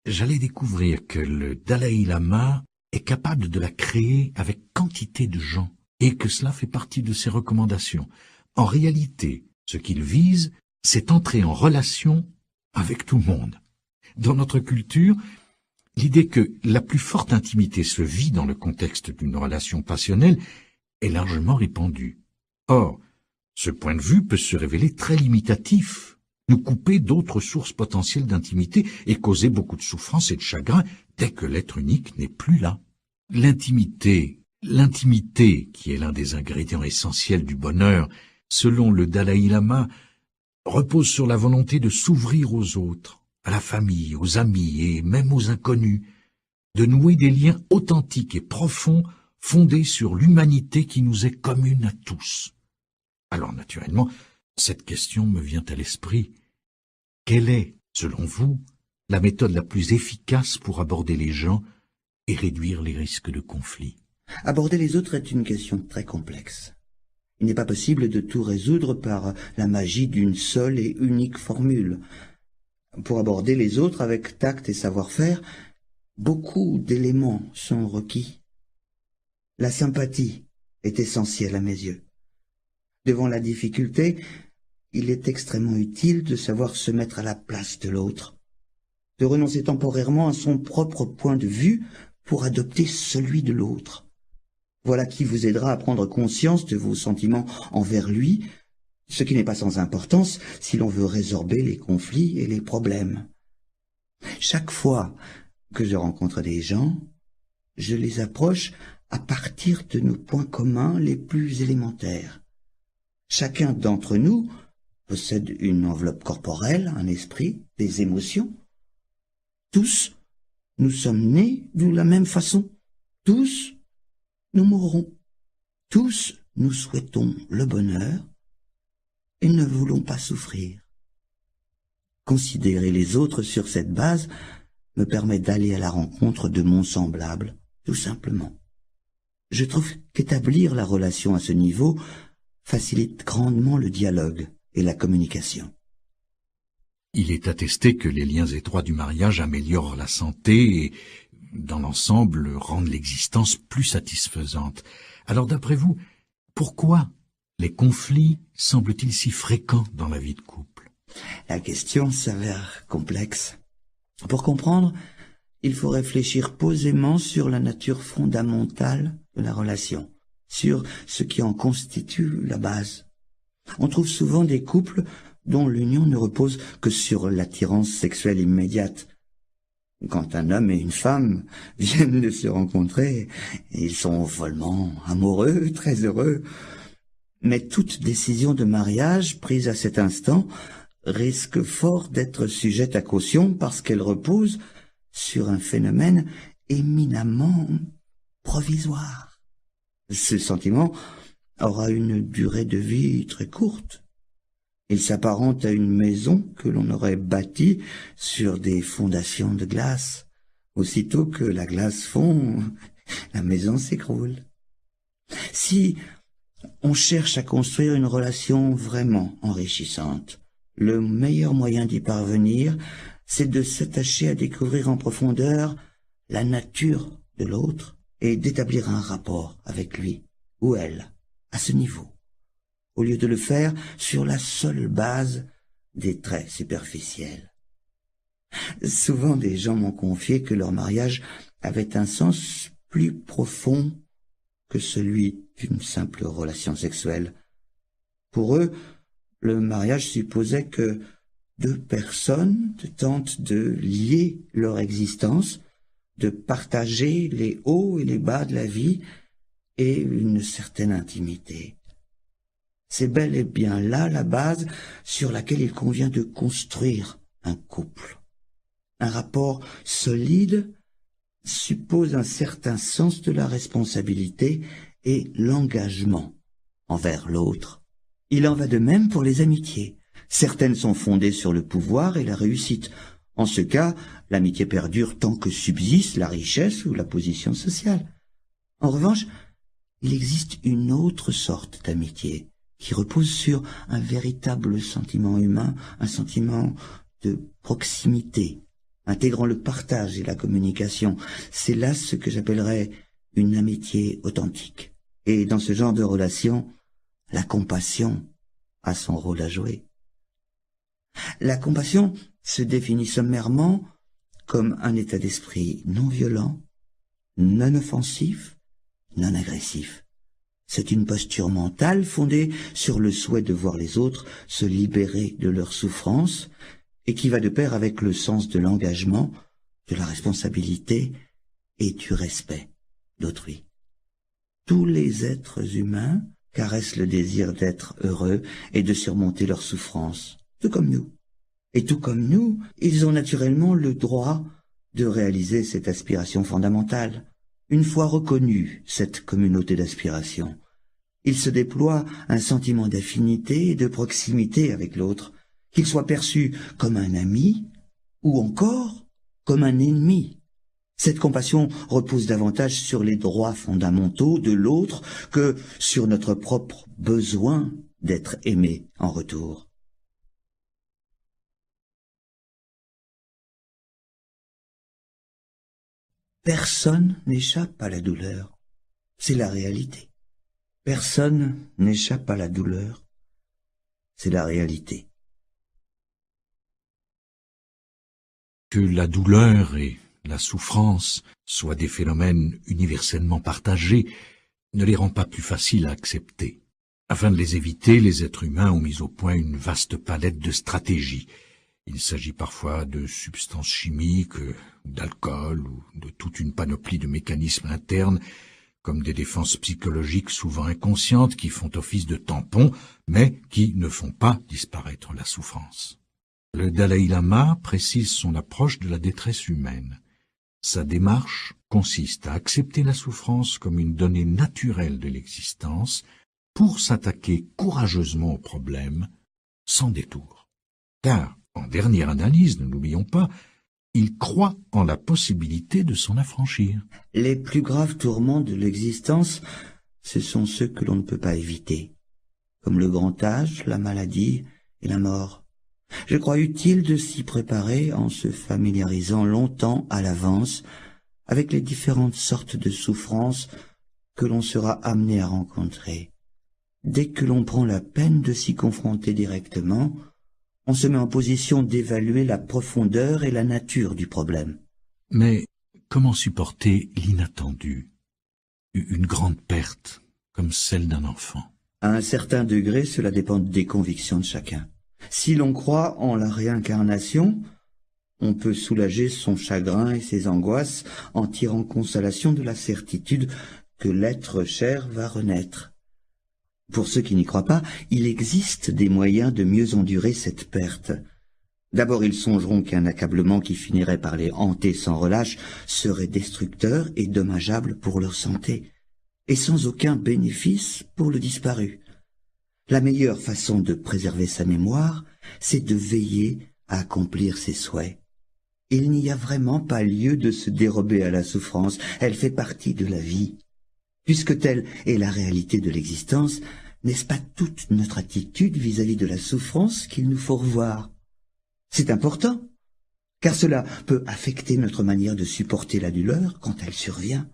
A: j'allais découvrir que le Dalai Lama est capable de la créer avec quantité de gens, et que cela fait partie de ses recommandations. En réalité, ce qu'il vise, c'est entrer en relation avec tout le monde. Dans notre culture, l'idée que la plus forte intimité se vit dans le contexte d'une relation passionnelle est largement répandue. Or, ce point de vue peut se révéler très limitatif, nous couper d'autres sources potentielles d'intimité et causer beaucoup de souffrance et de chagrin dès que l'être unique n'est plus là. L'intimité, qui est l'un des ingrédients essentiels du bonheur, selon le Dalai Lama, repose sur la volonté de s'ouvrir aux autres, à la famille, aux amis et même aux inconnus, de nouer des liens authentiques et profonds fondés sur l'humanité qui nous est commune à tous. Alors naturellement, cette question me vient à l'esprit. Quelle est, selon vous, la méthode la plus efficace pour aborder les gens et réduire les risques de conflit.
B: Aborder les autres est une question très complexe. Il n'est pas possible de tout résoudre par la magie d'une seule et unique formule. Pour aborder les autres avec tact et savoir-faire, beaucoup d'éléments sont requis. La sympathie est essentielle à mes yeux. Devant la difficulté, il est extrêmement utile de savoir se mettre à la place de l'autre, de renoncer temporairement à son propre point de vue pour adopter celui de l'autre. Voilà qui vous aidera à prendre conscience de vos sentiments envers lui, ce qui n'est pas sans importance si l'on veut résorber les conflits et les problèmes. Chaque fois que je rencontre des gens, je les approche à partir de nos points communs les plus élémentaires. Chacun d'entre nous possède une enveloppe corporelle, un esprit, des émotions. Tous, nous sommes nés de la même façon. Tous, nous mourrons. Tous, nous souhaitons le bonheur et ne voulons pas souffrir. Considérer les autres sur cette base me permet d'aller à la rencontre de mon semblable, tout simplement. Je trouve qu'établir la relation à ce niveau facilite grandement le dialogue et la communication.
A: Il est attesté que les liens étroits du mariage améliorent la santé et, dans l'ensemble, rendent l'existence plus satisfaisante. Alors, d'après vous, pourquoi les conflits semblent-ils si fréquents dans la vie de couple?
B: La question s'avère complexe. Pour comprendre, il faut réfléchir posément sur la nature fondamentale de la relation, sur ce qui en constitue la base. On trouve souvent des couples dont l'union ne repose que sur l'attirance sexuelle immédiate. Quand un homme et une femme viennent de se rencontrer, ils sont follement amoureux, très heureux. Mais toute décision de mariage prise à cet instant risque fort d'être sujette à caution parce qu'elle repose sur un phénomène éminemment provisoire. Ce sentiment aura une durée de vie très courte. Il s'apparente à une maison que l'on aurait bâtie sur des fondations de glace. Aussitôt que la glace fond, la maison s'écroule. Si on cherche à construire une relation vraiment enrichissante, le meilleur moyen d'y parvenir, c'est de s'attacher à découvrir en profondeur la nature de l'autre et d'établir un rapport avec lui ou elle à ce niveau, au lieu de le faire sur la seule base des traits superficiels. Souvent des gens m'ont confié que leur mariage avait un sens plus profond que celui d'une simple relation sexuelle. Pour eux, le mariage supposait que deux personnes tentent de lier leur existence, de partager les hauts et les bas de la vie et une certaine intimité. C'est bel et bien là la base sur laquelle il convient de construire un couple. Un rapport solide suppose un certain sens de la responsabilité et l'engagement envers l'autre. Il en va de même pour les amitiés. Certaines sont fondées sur le pouvoir et la réussite. En ce cas, l'amitié perdure tant que subsiste la richesse ou la position sociale. En revanche, il existe une autre sorte d'amitié qui repose sur un véritable sentiment humain, un sentiment de proximité, intégrant le partage et la communication. C'est là ce que j'appellerais une amitié authentique. Et dans ce genre de relation, la compassion a son rôle à jouer. La compassion se définit sommairement comme un état d'esprit non violent, non offensif, non agressif. C'est une posture mentale fondée sur le souhait de voir les autres se libérer de leurs souffrances et qui va de pair avec le sens de l'engagement, de la responsabilité et du respect d'autrui. Tous les êtres humains caressent le désir d'être heureux et de surmonter leurs souffrances, tout comme nous. Et tout comme nous, ils ont naturellement le droit de réaliser cette aspiration fondamentale. Une fois reconnue cette communauté d'aspiration, il se déploie un sentiment d'affinité et de proximité avec l'autre, qu'il soit perçu comme un ami ou encore comme un ennemi. Cette compassion repose davantage sur les droits fondamentaux de l'autre que sur notre propre besoin d'être aimé en retour. Personne n'échappe à la douleur. C'est la réalité. Personne n'échappe à la douleur. C'est la réalité.
A: Que la douleur et la souffrance soient des phénomènes universellement partagés ne les rend pas plus faciles à accepter. Afin de les éviter, les êtres humains ont mis au point une vaste palette de stratégies. Il s'agit parfois de substances chimiques, d'alcool ou de toute une panoplie de mécanismes internes, comme des défenses psychologiques souvent inconscientes qui font office de tampons, mais qui ne font pas disparaître la souffrance. Le Dalai Lama précise son approche de la détresse humaine. Sa démarche consiste à accepter la souffrance comme une donnée naturelle de l'existence pour s'attaquer courageusement au problème, sans détour. Car, en dernière analyse, ne l'oublions pas, il croit en la possibilité de s'en affranchir.
B: Les plus graves tourments de l'existence, ce sont ceux que l'on ne peut pas éviter, comme le grand âge, la maladie et la mort. Je crois utile de s'y préparer en se familiarisant longtemps à l'avance avec les différentes sortes de souffrances que l'on sera amené à rencontrer. Dès que l'on prend la peine de s'y confronter directement, on se met en position d'évaluer la profondeur et la nature du problème.
A: Mais comment supporter l'inattendu, une grande perte, comme celle d'un enfant?
B: À un certain degré, cela dépend des convictions de chacun. Si l'on croit en la réincarnation, on peut soulager son chagrin et ses angoisses en tirant consolation de la certitude que l'être cher va renaître. Pour ceux qui n'y croient pas, il existe des moyens de mieux endurer cette perte. D'abord, ils songeront qu'un accablement qui finirait par les hanter sans relâche serait destructeur et dommageable pour leur santé, et sans aucun bénéfice pour le disparu. La meilleure façon de préserver sa mémoire, c'est de veiller à accomplir ses souhaits. Il n'y a vraiment pas lieu de se dérober à la souffrance, elle fait partie de la vie. Puisque telle est la réalité de l'existence, n'est-ce pas toute notre attitude vis-à-vis de la souffrance qu'il nous faut revoir? C'est important, car cela peut affecter notre manière de supporter la douleur quand elle survient.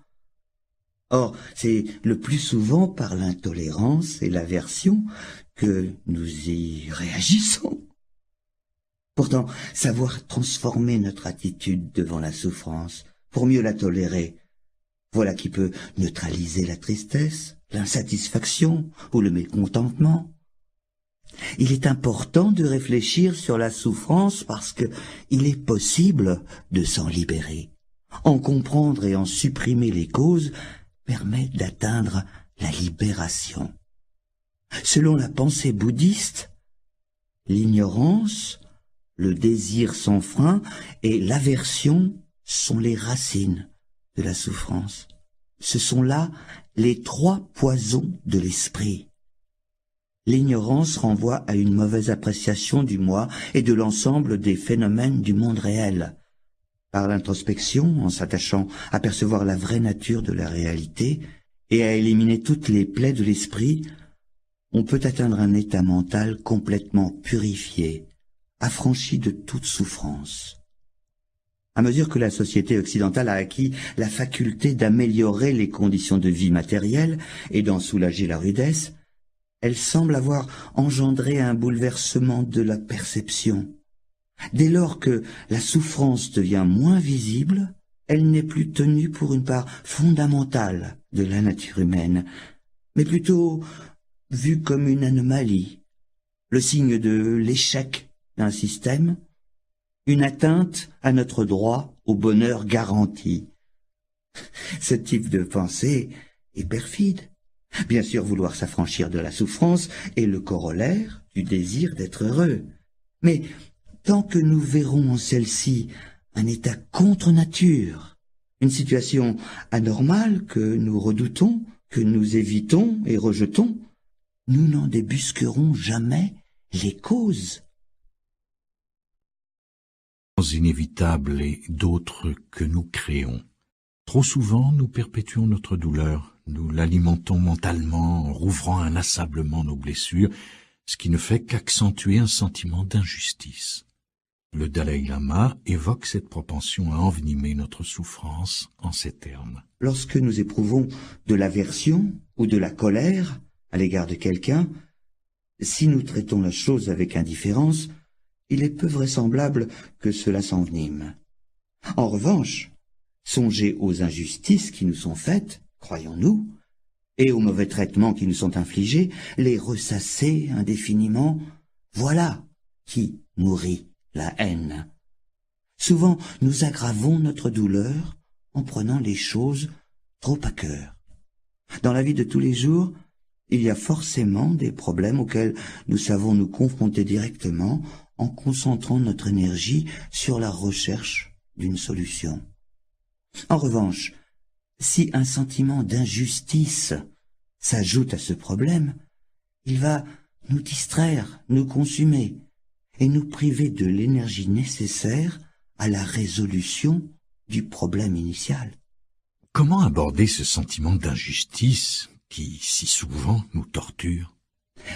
B: Or, c'est le plus souvent par l'intolérance et l'aversion que nous y réagissons. Pourtant, savoir transformer notre attitude devant la souffrance pour mieux la tolérer, voilà qui peut neutraliser la tristesse, l'insatisfaction ou le mécontentement. Il est important de réfléchir sur la souffrance parce que il est possible de s'en libérer. En comprendre et en supprimer les causes permet d'atteindre la libération. Selon la pensée bouddhiste, l'ignorance, le désir sans frein et l'aversion sont les racines de la souffrance. Ce sont là les trois poisons de l'esprit. L'ignorance renvoie à une mauvaise appréciation du moi et de l'ensemble des phénomènes du monde réel. Par l'introspection, en s'attachant à percevoir la vraie nature de la réalité et à éliminer toutes les plaies de l'esprit, on peut atteindre un état mental complètement purifié, affranchi de toute souffrance. À mesure que la société occidentale a acquis la faculté d'améliorer les conditions de vie matérielles et d'en soulager la rudesse, elle semble avoir engendré un bouleversement de la perception. Dès lors que la souffrance devient moins visible, elle n'est plus tenue pour une part fondamentale de la nature humaine, mais plutôt vue comme une anomalie, le signe de l'échec d'un système, une atteinte à notre droit au bonheur garanti. Ce type de pensée est perfide. Bien sûr, vouloir s'affranchir de la souffrance est le corollaire du désir d'être heureux. Mais tant que nous verrons en celle-ci un état contre nature, une situation anormale que nous redoutons, que nous évitons et rejetons, nous n'en débusquerons jamais les causes.
A: inévitables et d'autres que nous créons. Trop souvent, nous perpétuons notre douleur, nous l'alimentons mentalement en rouvrant inlassablement nos blessures, ce qui ne fait qu'accentuer un sentiment d'injustice. Le Dalai Lama évoque cette propension à envenimer notre souffrance en ces termes.
B: Lorsque nous éprouvons de l'aversion ou de la colère à l'égard de quelqu'un, si nous traitons la chose avec indifférence, il est peu vraisemblable que cela s'envenime. En revanche, songez aux injustices qui nous sont faites, croyons-nous, et aux mauvais traitements qui nous sont infligés, les ressasser indéfiniment, voilà qui nourrit la haine. Souvent, nous aggravons notre douleur en prenant les choses trop à cœur. Dans la vie de tous les jours, il y a forcément des problèmes auxquels nous savons nous confronter directement en concentrant notre énergie sur la recherche d'une solution. En revanche, si un sentiment d'injustice s'ajoute à ce problème, il va nous distraire, nous consumer et nous priver de l'énergie nécessaire à la résolution du problème initial.
A: Comment aborder ce sentiment d'injustice qui, si souvent, nous torture?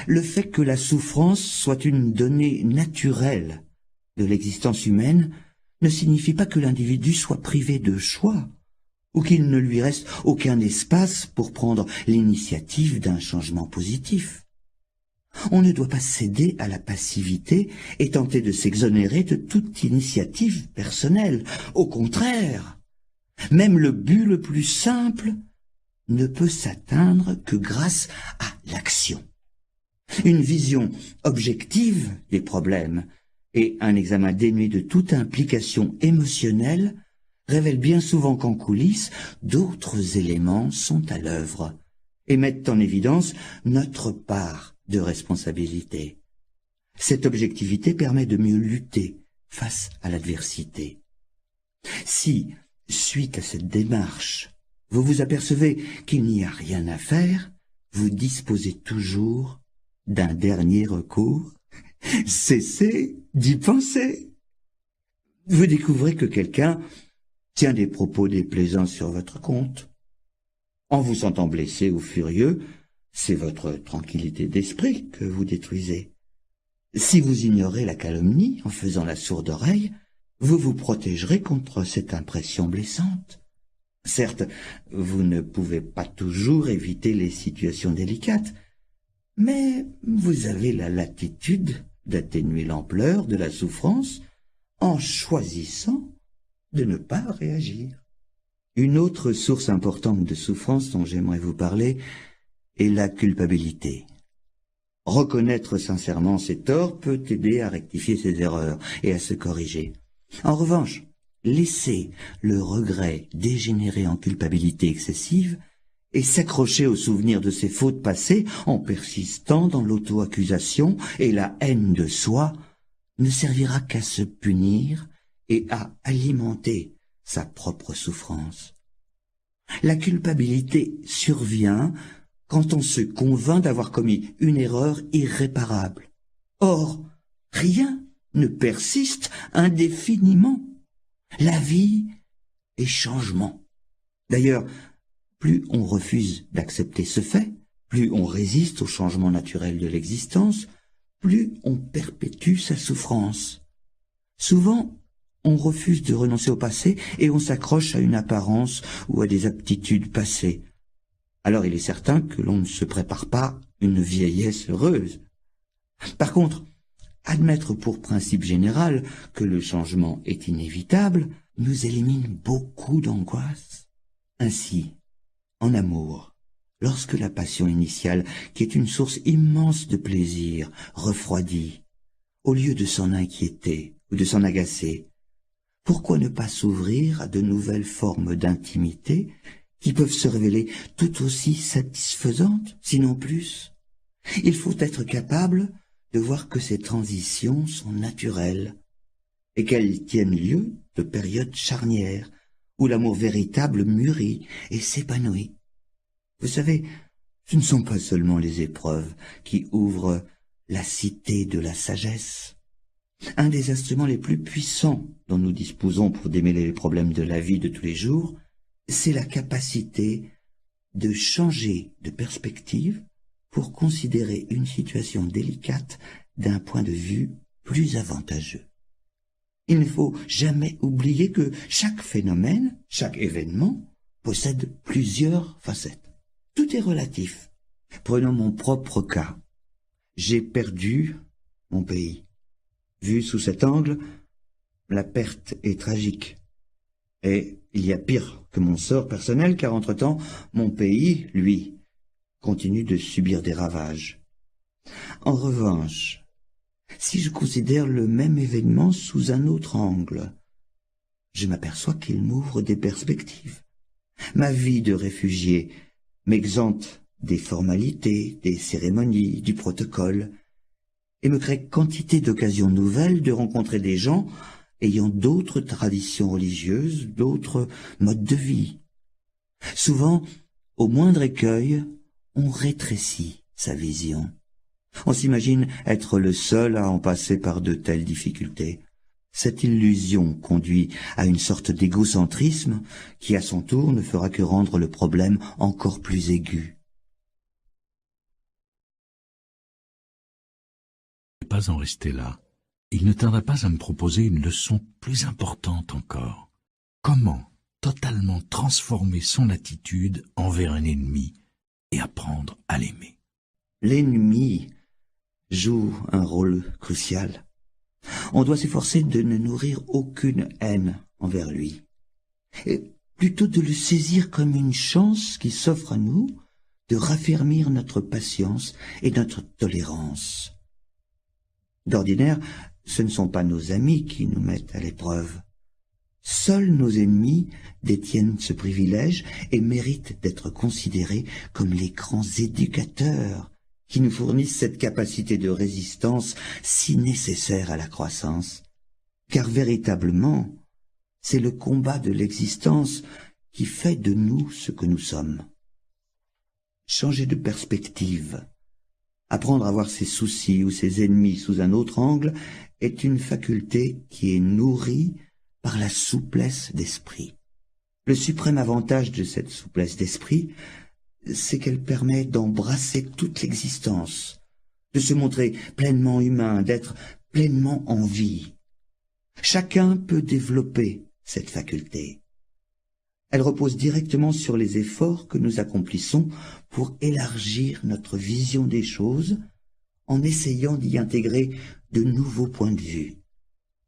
B: Le fait que la souffrance soit une donnée naturelle de l'existence humaine ne signifie pas que l'individu soit privé de choix ou qu'il ne lui reste aucun espace pour prendre l'initiative d'un changement positif. On ne doit pas céder à la passivité et tenter de s'exonérer de toute initiative personnelle. Au contraire, même le but le plus simple ne peut s'atteindre que grâce à l'action. Une vision objective des problèmes et un examen dénué de toute implication émotionnelle révèlent bien souvent qu'en coulisses, d'autres éléments sont à l'œuvre et mettent en évidence notre part de responsabilité. Cette objectivité permet de mieux lutter face à l'adversité. Si, suite à cette démarche, vous vous apercevez qu'il n'y a rien à faire, vous disposez toujours d'un dernier recours. Cessez d'y penser. Vous découvrez que quelqu'un tient des propos déplaisants sur votre compte. En vous sentant blessé ou furieux, c'est votre tranquillité d'esprit que vous détruisez. Si vous ignorez la calomnie en faisant la sourde oreille, vous vous protégerez contre cette impression blessante. Certes, vous ne pouvez pas toujours éviter les situations délicates, mais vous avez la latitude d'atténuer l'ampleur de la souffrance en choisissant de ne pas réagir. Une autre source importante de souffrance dont j'aimerais vous parler est la culpabilité. Reconnaître sincèrement ses torts peut aider à rectifier ses erreurs et à se corriger. En revanche, laisser le regret dégénérer en culpabilité excessive et s'accrocher au souvenir de ses fautes passées en persistant dans l'auto-accusation et la haine de soi ne servira qu'à se punir et à alimenter sa propre souffrance. La culpabilité survient quand on se convainc d'avoir commis une erreur irréparable. Or, rien ne persiste indéfiniment. La vie est changement. D'ailleurs, plus on refuse d'accepter ce fait, plus on résiste au changement naturel de l'existence, plus on perpétue sa souffrance. Souvent, on refuse de renoncer au passé et on s'accroche à une apparence ou à des aptitudes passées. Alors il est certain que l'on ne se prépare pas une vieillesse heureuse. Par contre, admettre pour principe général que le changement est inévitable nous élimine beaucoup d'angoisse. Ainsi, en amour, lorsque la passion initiale, qui est une source immense de plaisir, refroidit, au lieu de s'en inquiéter ou de s'en agacer, pourquoi ne pas s'ouvrir à de nouvelles formes d'intimité qui peuvent se révéler tout aussi satisfaisantes, sinon plus? Il faut être capable de voir que ces transitions sont naturelles et qu'elles tiennent lieu de périodes charnières où l'amour véritable mûrit et s'épanouit. Vous savez, ce ne sont pas seulement les épreuves qui ouvrent la cité de la sagesse. Un des instruments les plus puissants dont nous disposons pour démêler les problèmes de la vie de tous les jours, c'est la capacité de changer de perspective pour considérer une situation délicate d'un point de vue plus avantageux. Il ne faut jamais oublier que chaque phénomène, chaque événement, possède plusieurs facettes. Tout est relatif. Prenons mon propre cas. J'ai perdu mon pays. Vu sous cet angle, la perte est tragique. Et il y a pire que mon sort personnel, car entre-temps, mon pays, lui, continue de subir des ravages. En revanche, si je considère le même événement sous un autre angle, je m'aperçois qu'il m'ouvre des perspectives. Ma vie de réfugié m'exempte des formalités, des cérémonies, du protocole, et me crée quantité d'occasions nouvelles de rencontrer des gens ayant d'autres traditions religieuses, d'autres modes de vie. Souvent, au moindre écueil, on rétrécit sa vision. On s'imagine être le seul à en passer par de telles difficultés. Cette illusion conduit à une sorte d'égocentrisme qui, à son tour, ne fera que rendre le problème encore plus aigu.
A: Pas en rester là. Il ne tarda pas à me proposer une leçon plus importante encore. Comment totalement transformer son attitude envers un ennemi et apprendre à l'aimer.
B: L'ennemi joue un rôle crucial. On doit s'efforcer de ne nourrir aucune haine envers lui, et plutôt de le saisir comme une chance qui s'offre à nous de raffermir notre patience et notre tolérance. D'ordinaire, ce ne sont pas nos amis qui nous mettent à l'épreuve. Seuls nos ennemis détiennent ce privilège et méritent d'être considérés comme les grands éducateurs qui nous fournissent cette capacité de résistance si nécessaire à la croissance. Car véritablement, c'est le combat de l'existence qui fait de nous ce que nous sommes. Changer de perspective, apprendre à voir ses soucis ou ses ennemis sous un autre angle est une faculté qui est nourrie par la souplesse d'esprit. Le suprême avantage de cette souplesse d'esprit, c'est qu'elle permet d'embrasser toute l'existence, de se montrer pleinement humain, d'être pleinement en vie. Chacun peut développer cette faculté. Elle repose directement sur les efforts que nous accomplissons pour élargir notre vision des choses en essayant d'y intégrer de nouveaux points de vue.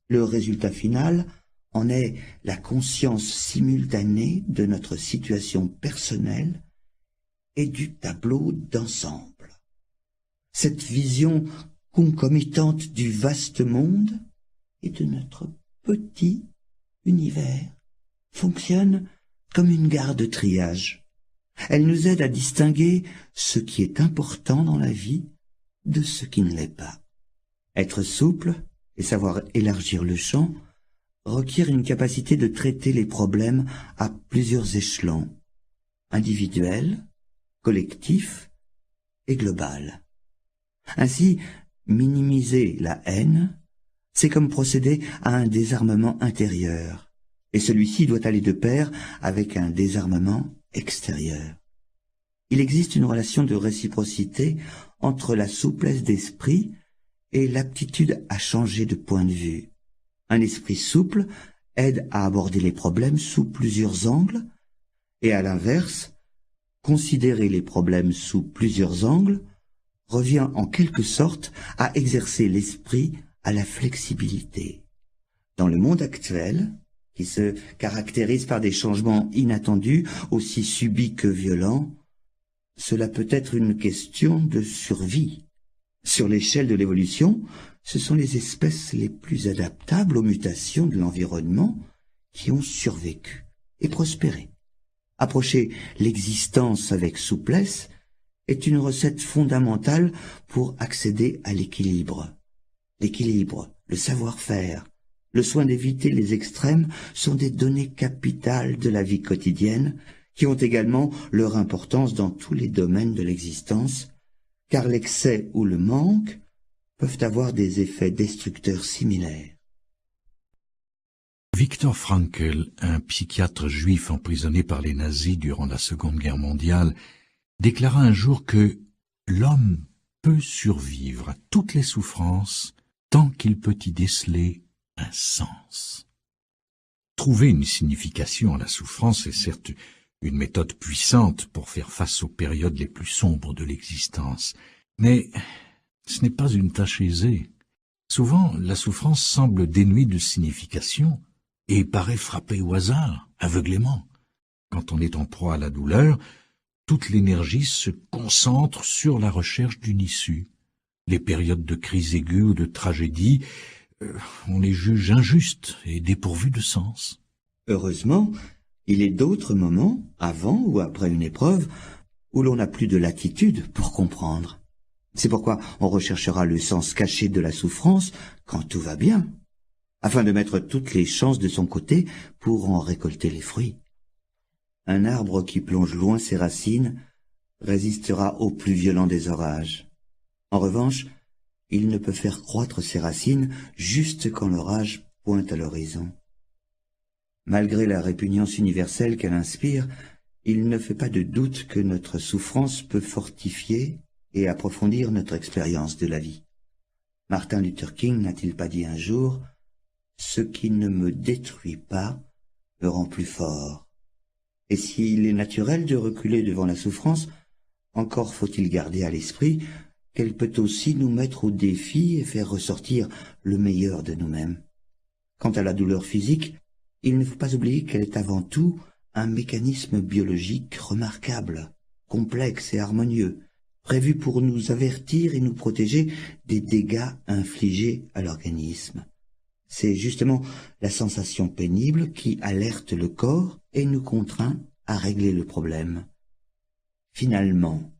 B: Le résultat final en est la conscience simultanée de notre situation personnelle et du tableau d'ensemble. Cette vision concomitante du vaste monde et de notre petit univers fonctionne comme une gare de triage. Elle nous aide à distinguer ce qui est important dans la vie de ce qui ne l'est pas. Être souple et savoir élargir le champ requiert une capacité de traiter les problèmes à plusieurs échelons, individuels, collectifs et global. Ainsi, minimiser la haine, c'est comme procéder à un désarmement intérieur, et celui-ci doit aller de pair avec un désarmement extérieur. Il existe une relation de réciprocité entre la souplesse d'esprit et l'aptitude à changer de point de vue. Un esprit souple aide à aborder les problèmes sous plusieurs angles, et à l'inverse, considérer les problèmes sous plusieurs angles revient en quelque sorte à exercer l'esprit à la flexibilité. Dans le monde actuel, qui se caractérise par des changements inattendus, aussi subis que violents, cela peut être une question de survie. Sur l'échelle de l'évolution, ce sont les espèces les plus adaptables aux mutations de l'environnement qui ont survécu et prospéré. Approcher l'existence avec souplesse est une recette fondamentale pour accéder à l'équilibre. L'équilibre, le savoir-faire, le soin d'éviter les extrêmes sont des données capitales de la vie quotidienne qui ont également leur importance dans tous les domaines de l'existence, car l'excès ou le manque peuvent avoir des effets destructeurs similaires.
A: Viktor Frankl, un psychiatre juif emprisonné par les nazis durant la Seconde Guerre mondiale, déclara un jour que l'homme peut survivre à toutes les souffrances tant qu'il peut y déceler un sens. Trouver une signification à la souffrance est certes une méthode puissante pour faire face aux périodes les plus sombres de l'existence, mais ce n'est pas une tâche aisée. Souvent, la souffrance semble dénuée de signification et paraît frapper au hasard, aveuglément. Quand on est en proie à la douleur, toute l'énergie se concentre sur la recherche d'une issue. Les périodes de crise aiguë ou de tragédie, on les juge injustes et dépourvues de sens.
B: Heureusement, il est d'autres moments, avant ou après une épreuve, où l'on n'a plus de latitude pour comprendre. C'est pourquoi on recherchera le sens caché de la souffrance quand tout va bien, afin de mettre toutes les chances de son côté pour en récolter les fruits. Un arbre qui plonge loin ses racines résistera au plus violent des orages. En revanche, il ne peut faire croître ses racines juste quand l'orage pointe à l'horizon. Malgré la répugnance universelle qu'elle inspire, il ne fait pas de doute que notre souffrance peut fortifier et approfondir notre expérience de la vie. Martin Luther King n'a-t-il pas dit un jour « Ce qui ne me détruit pas me rend plus fort ». Et s'il est naturel de reculer devant la souffrance, encore faut-il garder à l'esprit qu'elle peut aussi nous mettre au défi et faire ressortir le meilleur de nous-mêmes. Quant à la douleur physique, il ne faut pas oublier qu'elle est avant tout un mécanisme biologique remarquable, complexe et harmonieux, prévu pour nous avertir et nous protéger des dégâts infligés à l'organisme. C'est justement la sensation pénible qui alerte le corps et nous contraint à régler le problème. Finalement,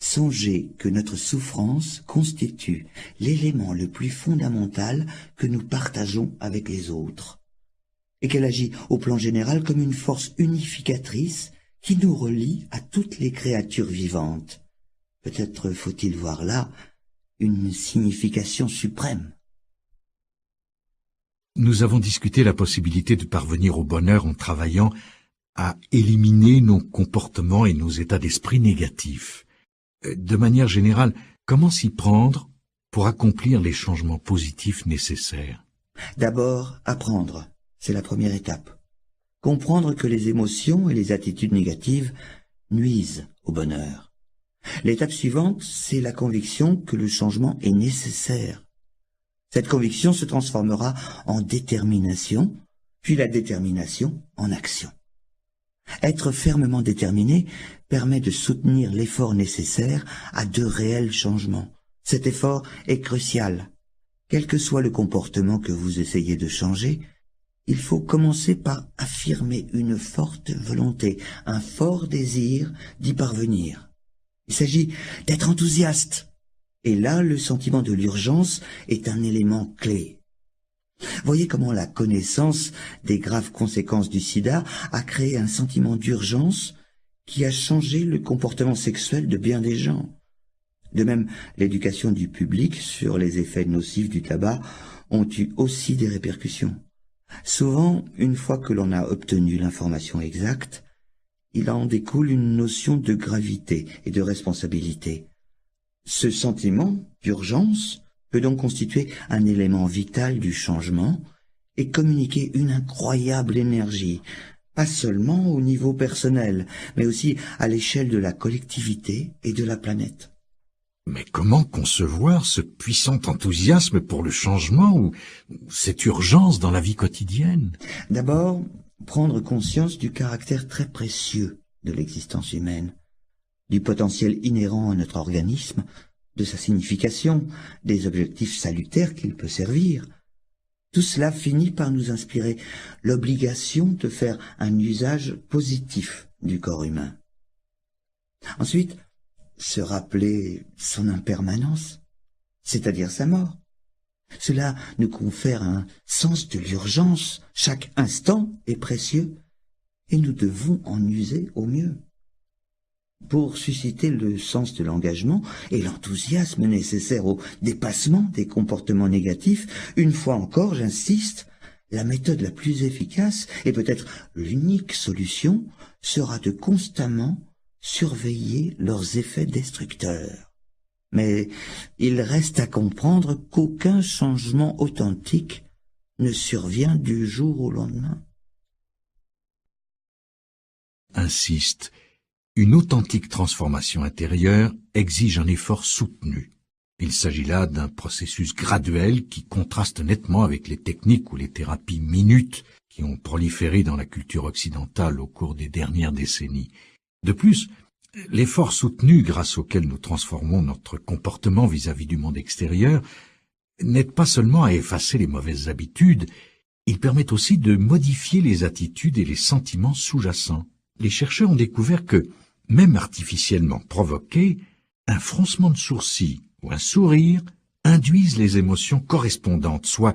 B: songez que notre souffrance constitue l'élément le plus fondamental que nous partageons avec les autres, et qu'elle agit au plan général comme une force unificatrice qui nous relie à toutes les créatures vivantes. Peut-être faut-il voir là une signification suprême.
A: Nous avons discuté la possibilité de parvenir au bonheur en travaillant à éliminer nos comportements et nos états d'esprit négatifs. De manière générale, comment s'y prendre pour accomplir les changements positifs nécessaires?
B: D'abord, apprendre, c'est la première étape. Comprendre que les émotions et les attitudes négatives nuisent au bonheur. L'étape suivante, c'est la conviction que le changement est nécessaire. Cette conviction se transformera en détermination, puis la détermination en action. Être fermement déterminé permet de soutenir l'effort nécessaire à de réels changements. Cet effort est crucial. Quel que soit le comportement que vous essayez de changer, il faut commencer par affirmer une forte volonté, un fort désir d'y parvenir. Il s'agit d'être enthousiaste. Et là, le sentiment de l'urgence est un élément clé. Voyez comment la connaissance des graves conséquences du sida a créé un sentiment d'urgence qui a changé le comportement sexuel de bien des gens. De même, l'éducation du public sur les effets nocifs du tabac ont eu aussi des répercussions. Souvent, une fois que l'on a obtenu l'information exacte, il en découle une notion de gravité et de responsabilité. Ce sentiment d'urgence peut donc constituer un élément vital du changement et communiquer une incroyable énergie, pas seulement au niveau personnel, mais aussi à l'échelle de la collectivité et de la planète.
A: Mais comment concevoir ce puissant enthousiasme pour le changement ou cette urgence dans la vie quotidienne?
B: D'abord, prendre conscience du caractère très précieux de l'existence humaine, du potentiel inhérent à notre organisme, de sa signification, des objectifs salutaires qu'il peut servir. Tout cela finit par nous inspirer l'obligation de faire un usage positif du corps humain. Ensuite, se rappeler son impermanence, c'est-à-dire sa mort. Cela nous confère un sens de l'urgence. Chaque instant est précieux et nous devons en user au mieux. pour susciter le sens de l'engagement et l'enthousiasme nécessaire au dépassement des comportements négatifs. Une fois encore, j'insiste, la méthode la plus efficace, et peut-être l'unique solution, sera de constamment surveiller leurs effets destructeurs. Mais il reste à comprendre qu'aucun changement authentique ne survient du jour au lendemain.
A: Insiste, une authentique transformation intérieure exige un effort soutenu. Il s'agit là d'un processus graduel qui contraste nettement avec les techniques ou les thérapies minutes qui ont proliféré dans la culture occidentale au cours des dernières décennies. De plus, l'effort soutenu grâce auquel nous transformons notre comportement vis-à-vis du monde extérieur n'aide pas seulement à effacer les mauvaises habitudes, il permet aussi de modifier les attitudes et les sentiments sous-jacents. Les chercheurs ont découvert que, même artificiellement provoqués, un froncement de sourcils ou un sourire induisent les émotions correspondantes, soit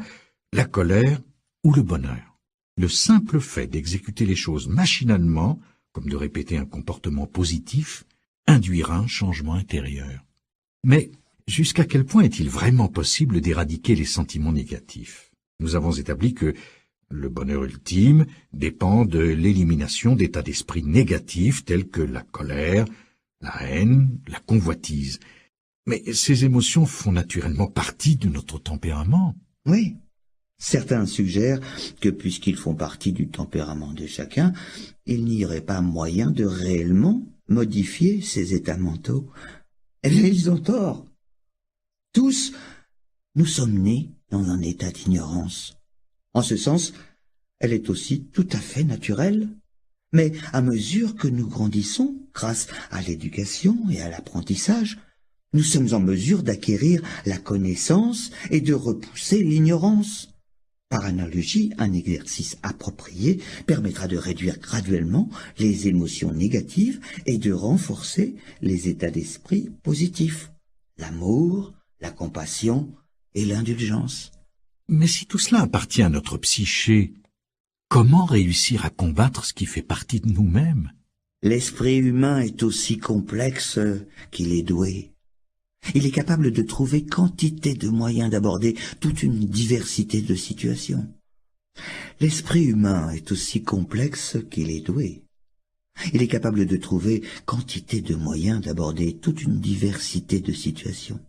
A: la colère ou le bonheur. Le simple fait d'exécuter les choses machinalement, comme de répéter un comportement positif, induira un changement intérieur. Mais jusqu'à quel point est-il vraiment possible d'éradiquer les sentiments négatifs? Nous avons établi que le bonheur ultime dépend de l'élimination d'états d'esprit négatifs tels que la colère, la haine, la convoitise. Mais ces émotions font naturellement partie de notre tempérament.
B: Oui. Certains suggèrent que puisqu'ils font partie du tempérament de chacun, il n'y aurait pas moyen de réellement modifier ces états mentaux. Eh bien, ils ont tort. Tous, nous sommes nés dans un état d'ignorance. En ce sens, elle est aussi tout à fait naturelle. Mais à mesure que nous grandissons, grâce à l'éducation et à l'apprentissage, nous sommes en mesure d'acquérir la connaissance et de repousser l'ignorance. Par analogie, un exercice approprié permettra de réduire graduellement les émotions négatives et de renforcer les états d'esprit positifs, l'amour, la compassion et l'indulgence.
A: Mais si tout cela appartient à notre psyché, comment réussir à combattre ce qui fait partie de nous-mêmes?
B: L'esprit humain est aussi complexe qu'il est doué. Il est capable de trouver quantité de moyens d'aborder toute une diversité de situations. L'esprit humain est aussi complexe qu'il est doué. Il est capable de trouver quantité de moyens d'aborder toute une diversité de situations.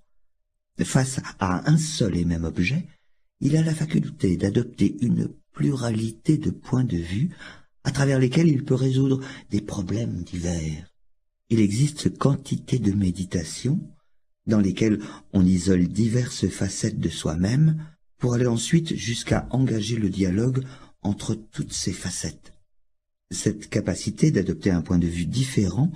B: Face à un seul et même objet, il a la faculté d'adopter une pluralité de points de vue à travers lesquels il peut résoudre des problèmes divers. Il existe quantité de méditations dans lesquelles on isole diverses facettes de soi-même pour aller ensuite jusqu'à engager le dialogue entre toutes ces facettes. Cette capacité d'adopter un point de vue différent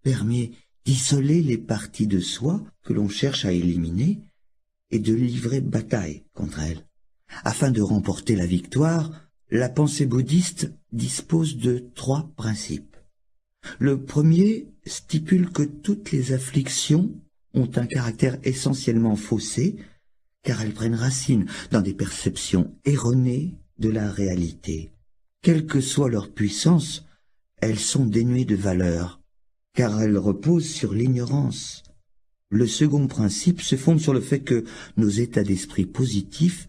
B: permet d'isoler les parties de soi que l'on cherche à éliminer et de livrer bataille contre elles. Afin de remporter la victoire, la pensée bouddhiste dispose de 3 principes. Le premier stipule que toutes les afflictions ont un caractère essentiellement faussé, car elles prennent racine dans des perceptions erronées de la réalité. Quelle que soit leur puissance, elles sont dénuées de valeur, car elles reposent sur l'ignorance. Le second principe se fonde sur le fait que nos états d'esprit positifs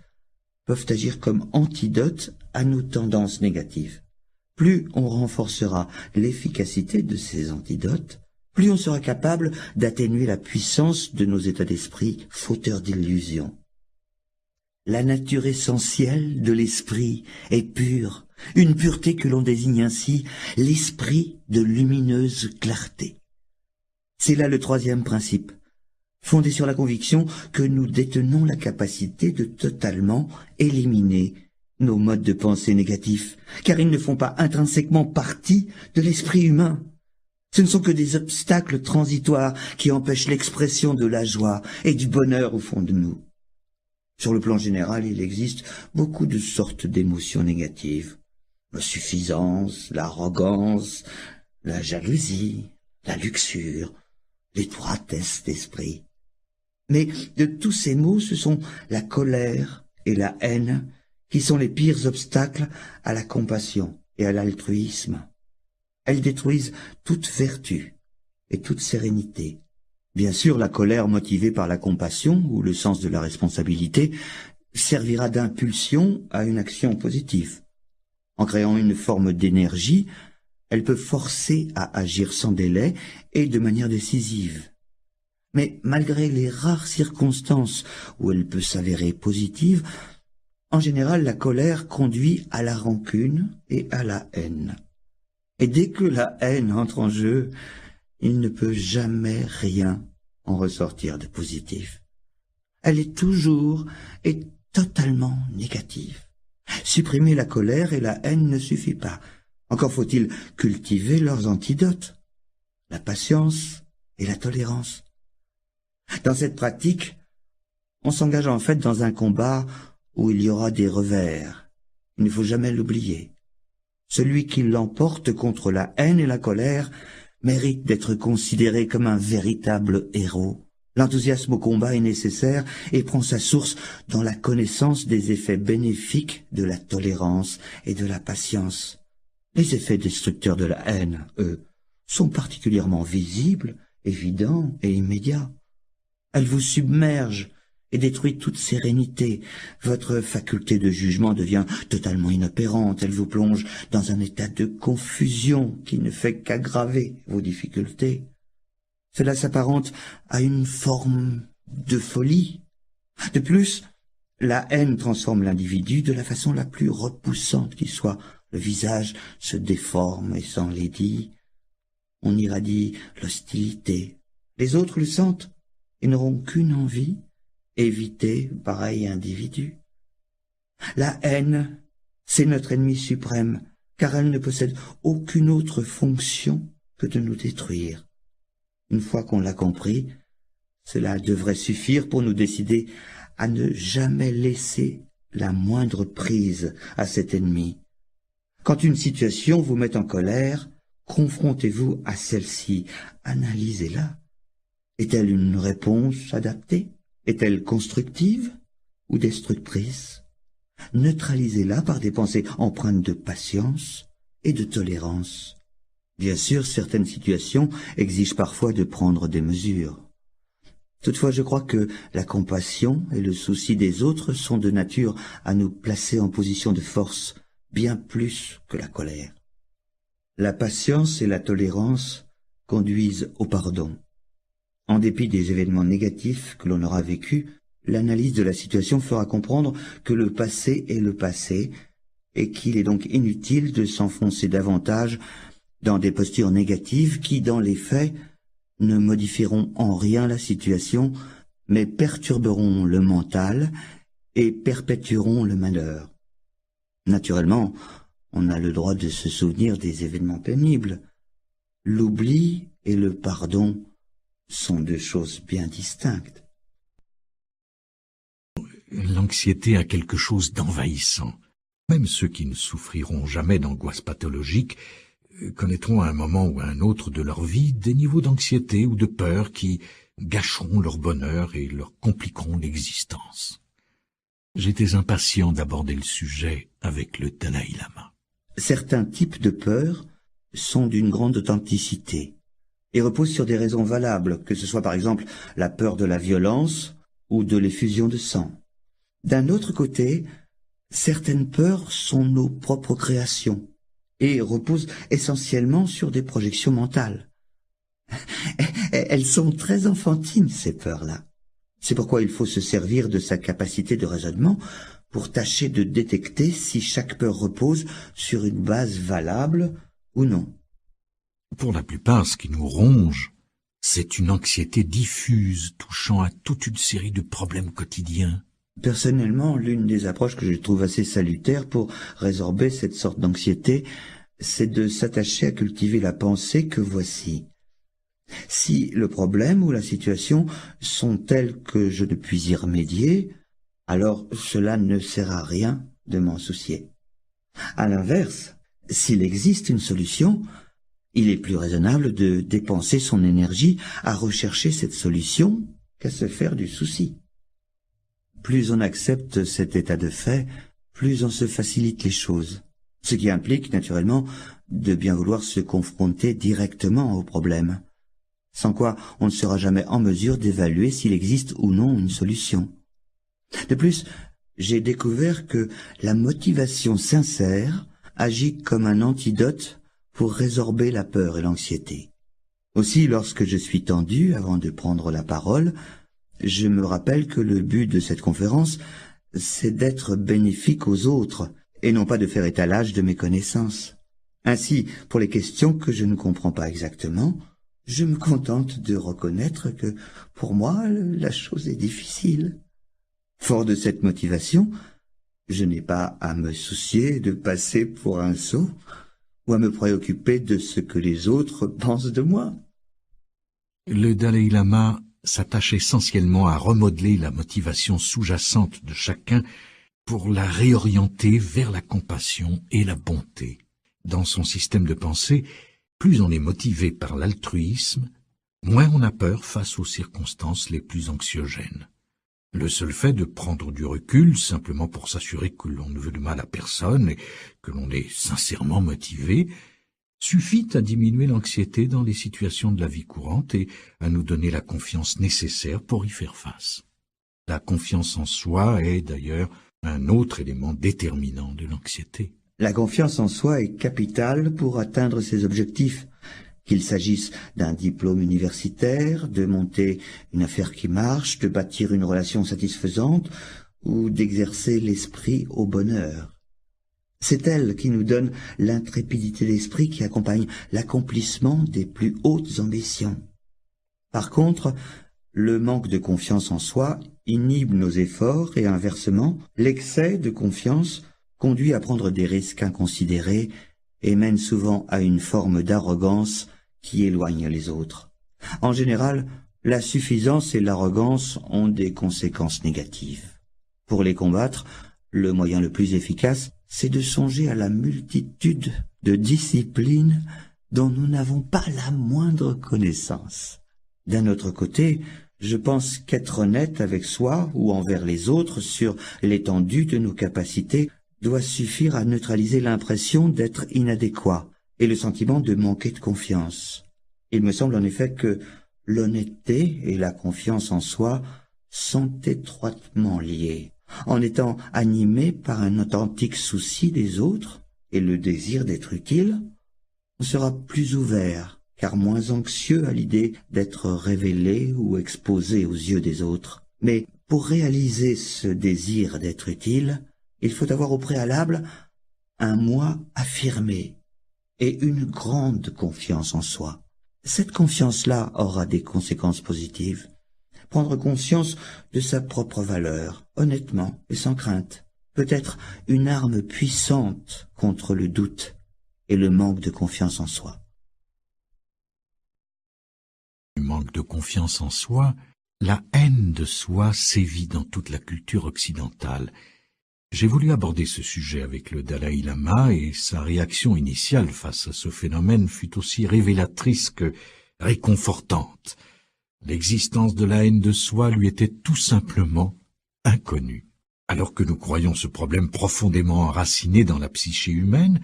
B: peuvent agir comme antidote à nos tendances négatives. Plus on renforcera l'efficacité de ces antidotes, plus on sera capable d'atténuer la puissance de nos états d'esprit fauteurs d'illusions. La nature essentielle de l'esprit est pure, une pureté que l'on désigne ainsi l'esprit de lumineuse clarté. C'est là le troisième principe, fondé sur la conviction que nous détenons la capacité de totalement éliminer nos modes de pensée négatifs, car ils ne font pas intrinsèquement partie de l'esprit humain. Ce ne sont que des obstacles transitoires qui empêchent l'expression de la joie et du bonheur au fond de nous. Sur le plan général, il existe beaucoup de sortes d'émotions négatives. La suffisance, l'arrogance, la jalousie, la luxure, l'étroitesse d'esprit. Mais de tous ces maux, ce sont la colère et la haine qui sont les pires obstacles à la compassion et à l'altruisme. Elles détruisent toute vertu et toute sérénité. Bien sûr, la colère motivée par la compassion ou le sens de la responsabilité servira d'impulsion à une action positive. En créant une forme d'énergie, elle peut forcer à agir sans délai et de manière décisive. Mais malgré les rares circonstances où elle peut s'avérer positive, en général la colère conduit à la rancune et à la haine. Et dès que la haine entre en jeu, il ne peut jamais rien en ressortir de positif. Elle est toujours et totalement négative. Supprimer la colère et la haine ne suffit pas. Encore faut-il cultiver leurs antidotes, la patience et la tolérance. Dans cette pratique, on s'engage en fait dans un combat où il y aura des revers. Il ne faut jamais l'oublier. Celui qui l'emporte contre la haine et la colère mérite d'être considéré comme un véritable héros. L'enthousiasme au combat est nécessaire et prend sa source dans la connaissance des effets bénéfiques de la tolérance et de la patience. Les effets destructeurs de la haine, eux, sont particulièrement visibles, évidents et immédiats. Elle vous submerge et détruit toute sérénité. Votre faculté de jugement devient totalement inopérante. Elle vous plonge dans un état de confusion qui ne fait qu'aggraver vos difficultés. Cela s'apparente à une forme de folie. De plus, la haine transforme l'individu de la façon la plus repoussante qui soit. Le visage se déforme et s'enlaidit. On irradie l'hostilité. Les autres le sentent et n'auront qu'une envie, éviter pareil individu. La haine, c'est notre ennemi suprême, car elle ne possède aucune autre fonction que de nous détruire. Une fois qu'on l'a compris, cela devrait suffire pour nous décider à ne jamais laisser la moindre prise à cet ennemi. Quand une situation vous met en colère, confrontez-vous à celle-ci, analysez-la. Est-elle une réponse adaptée? Est-elle constructive ou destructrice? Neutralisez-la par des pensées empreintes de patience et de tolérance. Bien sûr, certaines situations exigent parfois de prendre des mesures. Toutefois, je crois que la compassion et le souci des autres sont de nature à nous placer en position de force, bien plus que la colère. La patience et la tolérance conduisent au pardon. En dépit des événements négatifs que l'on aura vécus, l'analyse de la situation fera comprendre que le passé est le passé et qu'il est donc inutile de s'enfoncer davantage dans des postures négatives qui, dans les faits, ne modifieront en rien la situation, mais perturberont le mental et perpétueront le malheur. Naturellement, on a le droit de se souvenir des événements pénibles. L'oubli et le pardon sont deux choses bien distinctes.
A: L'anxiété a quelque chose d'envahissant. Même ceux qui ne souffriront jamais d'angoisse pathologique connaîtront à un moment ou à un autre de leur vie des niveaux d'anxiété ou de peur qui gâcheront leur bonheur et leur compliqueront l'existence. J'étais impatient d'aborder le sujet avec le Dalai Lama.
B: Certains types de peurs sont d'une grande authenticité et reposent sur des raisons valables, que ce soit par exemple la peur de la violence ou de l'effusion de sang. D'un autre côté, certaines peurs sont nos propres créations et reposent essentiellement sur des projections mentales. Elles sont très enfantines, ces peurs-là. C'est pourquoi il faut se servir de sa capacité de raisonnement pour tâcher de détecter si chaque peur repose sur une base valable ou non.
A: Pour la plupart, ce qui nous ronge, c'est une anxiété diffuse touchant à toute une série de problèmes quotidiens.
B: Personnellement, l'une des approches que je trouve assez salutaire pour résorber cette sorte d'anxiété, c'est de s'attacher à cultiver la pensée que voici. Si le problème ou la situation sont tels que je ne puis y remédier, alors cela ne sert à rien de m'en soucier. À l'inverse, s'il existe une solution, il est plus raisonnable de dépenser son énergie à rechercher cette solution qu'à se faire du souci. Plus on accepte cet état de fait, plus on se facilite les choses, ce qui implique naturellement de bien vouloir se confronter directement au problème. sans quoi on ne sera jamais en mesure d'évaluer s'il existe ou non une solution. De plus, j'ai découvert que la motivation sincère agit comme un antidote pour résorber la peur et l'anxiété. Aussi, lorsque je suis tendu avant de prendre la parole, je me rappelle que le but de cette conférence, c'est d'être bénéfique aux autres, et non pas de faire étalage de mes connaissances. Ainsi, pour les questions que je ne comprends pas exactement, je me contente de reconnaître que, pour moi, la chose est difficile. Fort de cette motivation, je n'ai pas à me soucier de passer pour un sot, ou à me préoccuper de ce que les autres pensent de moi.
A: Le Dalai Lama s'attache essentiellement à remodeler la motivation sous-jacente de chacun pour la réorienter vers la compassion et la bonté. Dans son système de pensée, plus on est motivé par l'altruisme, moins on a peur face aux circonstances les plus anxiogènes. Le seul fait de prendre du recul, simplement pour s'assurer que l'on ne veut de mal à personne et que l'on est sincèrement motivé, suffit à diminuer l'anxiété dans les situations de la vie courante et à nous donner la confiance nécessaire pour y faire face. La confiance en soi est d'ailleurs un autre élément déterminant de l'anxiété.
B: La confiance en soi est capitale pour atteindre ses objectifs, qu'il s'agisse d'un diplôme universitaire, de monter une affaire qui marche, de bâtir une relation satisfaisante ou d'exercer l'esprit au bonheur. C'est elle qui nous donne l'intrépidité d'esprit qui accompagne l'accomplissement des plus hautes ambitions. Par contre, le manque de confiance en soi inhibe nos efforts et inversement, l'excès de confiance conduit à prendre des risques inconsidérés et mène souvent à une forme d'arrogance qui éloigne les autres. En général, la suffisance et l'arrogance ont des conséquences négatives. Pour les combattre, le moyen le plus efficace, c'est de songer à la multitude de disciplines dont nous n'avons pas la moindre connaissance. D'un autre côté, je pense qu'être honnête avec soi ou envers les autres sur l'étendue de nos capacités doit suffire à neutraliser l'impression d'être inadéquat et le sentiment de manquer de confiance. Il me semble en effet que l'honnêteté et la confiance en soi sont étroitement liées. En étant animé par un authentique souci des autres et le désir d'être utile, on sera plus ouvert, car moins anxieux à l'idée d'être révélé ou exposé aux yeux des autres. Mais pour réaliser ce désir d'être utile, il faut avoir au préalable un moi affirmé et une grande confiance en soi. Cette confiance-là aura des conséquences positives. Prendre conscience de sa propre valeur, honnêtement et sans crainte, peut être une arme puissante contre le doute et le manque de confiance en soi.
A: Le manque de confiance en soi, la haine de soi sévit dans toute la culture occidentale. J'ai voulu aborder ce sujet avec le Dalai Lama et sa réaction initiale face à ce phénomène fut aussi révélatrice que réconfortante. L'existence de la haine de soi lui était tout simplement inconnue. Alors que nous croyons ce problème profondément enraciné dans la psyché humaine,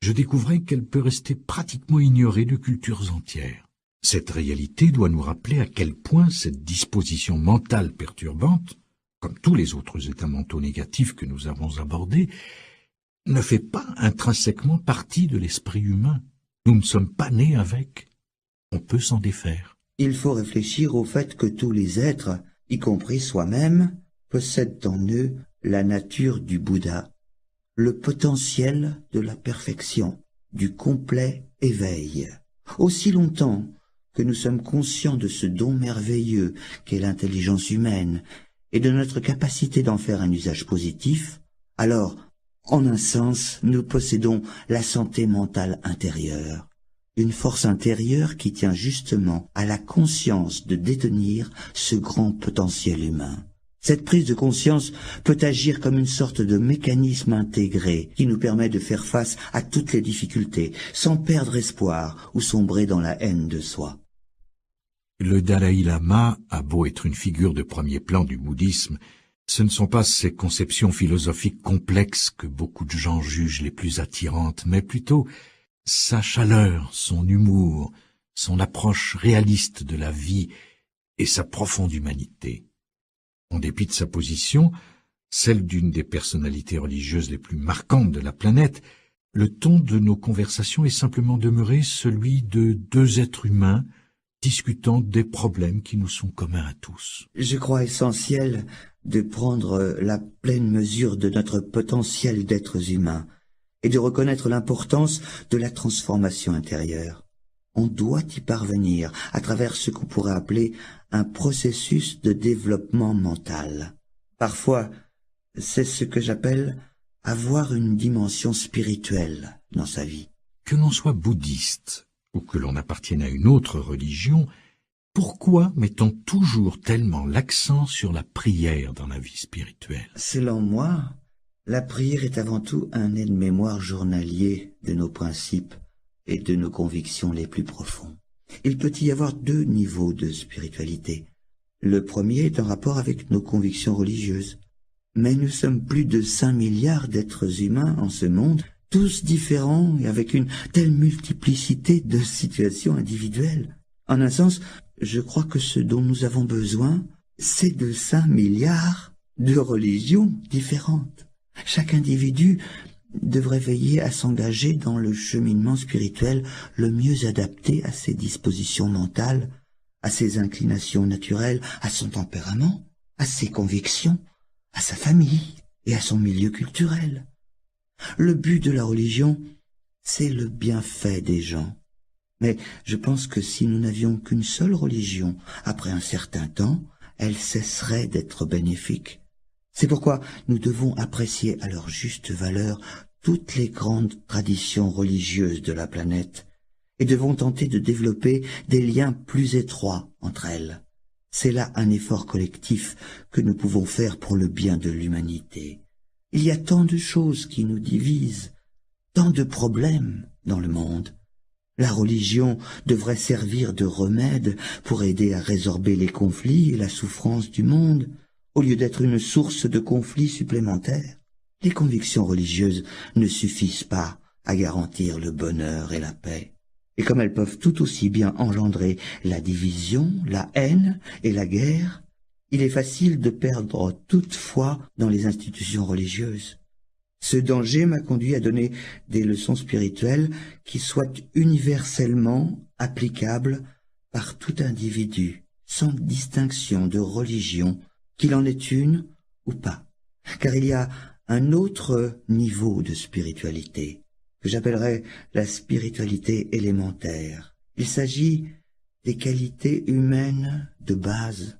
A: je découvrais qu'elle peut rester pratiquement ignorée de cultures entières. Cette réalité doit nous rappeler à quel point cette disposition mentale perturbante, comme tous les autres états mentaux négatifs que nous avons abordés, ne fait pas intrinsèquement partie de l'esprit humain. Nous ne sommes pas nés avec. On peut s'en défaire.
B: Il faut réfléchir au fait que tous les êtres, y compris soi-même, possèdent en eux la nature du Bouddha, le potentiel de la perfection, du complet éveil. Aussi longtemps que nous sommes conscients de ce don merveilleux qu'est l'intelligence humaine et de notre capacité d'en faire un usage positif, alors, en un sens, nous possédons la santé mentale intérieure, une force intérieure qui tient justement à la conscience de détenir ce grand potentiel humain. Cette prise de conscience peut agir comme une sorte de mécanisme intégré qui nous permet de faire face à toutes les difficultés, sans perdre espoir ou sombrer dans la haine de soi.
A: Le Dalai Lama a beau être une figure de premier plan du bouddhisme, ce ne sont pas ces conceptions philosophiques complexes que beaucoup de gens jugent les plus attirantes, mais plutôt sa chaleur, son humour, son approche réaliste de la vie et sa profonde humanité. En dépit de sa position, celle d'une des personnalités religieuses les plus marquantes de la planète, le ton de nos conversations est simplement demeuré celui de deux êtres humains discutant des problèmes qui nous sont communs à tous.
B: Je crois essentiel de prendre la pleine mesure de notre potentiel d'êtres humains et de reconnaître l'importance de la transformation intérieure. On doit y parvenir à travers ce qu'on pourrait appeler un processus de développement mental. Parfois, c'est ce que j'appelle avoir une dimension spirituelle dans sa vie.
A: Que l'on soit bouddhiste ou que l'on appartienne à une autre religion, pourquoi met-on toujours tellement l'accent sur la prière dans la vie spirituelle?
B: Selon moi, la prière est avant tout un aide-mémoire journalier de nos principes et de nos convictions les plus profonds. Il peut y avoir deux niveaux de spiritualité. Le premier est en rapport avec nos convictions religieuses. Mais nous sommes plus de 5 milliards d'êtres humains en ce monde, tous différents et avec une telle multiplicité de situations individuelles. En un sens, je crois que ce dont nous avons besoin, c'est de 5 milliards de religions différentes. Chaque individu devrait veiller à s'engager dans le cheminement spirituel le mieux adapté à ses dispositions mentales, à ses inclinations naturelles, à son tempérament, à ses convictions, à sa famille et à son milieu culturel. Le but de la religion, c'est le bienfait des gens. Mais je pense que si nous n'avions qu'une seule religion, après un certain temps, elle cesserait d'être bénéfique. C'est pourquoi nous devons apprécier à leur juste valeur toutes les grandes traditions religieuses de la planète et devons tenter de développer des liens plus étroits entre elles. C'est là un effort collectif que nous pouvons faire pour le bien de l'humanité. Il y a tant de choses qui nous divisent, tant de problèmes dans le monde. La religion devrait servir de remède pour aider à résorber les conflits et la souffrance du monde, au lieu d'être une source de conflits supplémentaires. Les convictions religieuses ne suffisent pas à garantir le bonheur et la paix. Et comme elles peuvent tout aussi bien engendrer la division, la haine et la guerre, il est facile de perdre toute foi dans les institutions religieuses. Ce danger m'a conduit à donner des leçons spirituelles qui soient universellement applicables par tout individu, sans distinction de religion, qu'il en ait une ou pas. Car il y a un autre niveau de spiritualité, que j'appellerais la spiritualité élémentaire. Il s'agit des qualités humaines de base,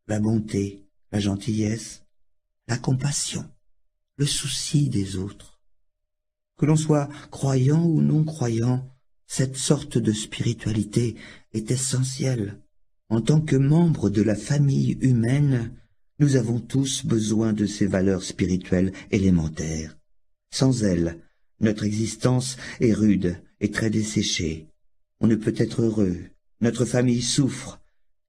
B: la bonté, la gentillesse, la compassion, le souci des autres. Que l'on soit croyant ou non croyant, cette sorte de spiritualité est essentielle. En tant que membres de la famille humaine, nous avons tous besoin de ces valeurs spirituelles élémentaires. Sans elles, notre existence est rude et très desséchée. On ne peut être heureux, notre famille souffre,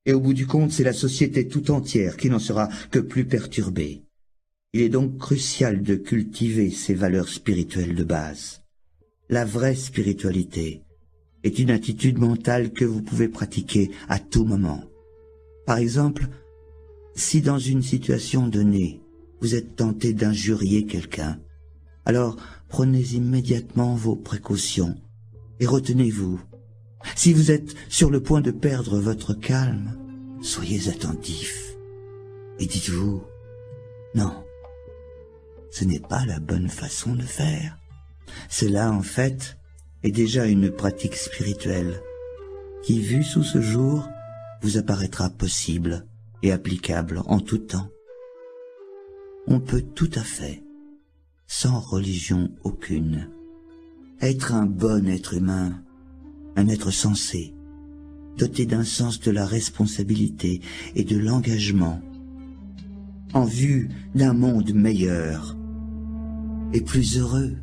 B: et au bout du compte, c'est la société tout entière qui n'en sera que plus perturbée. Il est donc crucial de cultiver ces valeurs spirituelles de base. La vraie spiritualité est une attitude mentale que vous pouvez pratiquer à tout moment. Par exemple, si dans une situation donnée, vous êtes tenté d'injurier quelqu'un, alors prenez immédiatement vos précautions et retenez-vous. Si vous êtes sur le point de perdre votre calme, soyez attentif et dites-vous « Non, ce n'est pas la bonne façon de faire. » Cela, en fait, est déjà une pratique spirituelle qui, vue sous ce jour, vous apparaîtra possible et applicable en tout temps. On peut tout à fait, sans religion aucune, être un bon être humain, un être sensé, doté d'un sens de la responsabilité et de l'engagement, en vue d'un monde meilleur et plus heureux.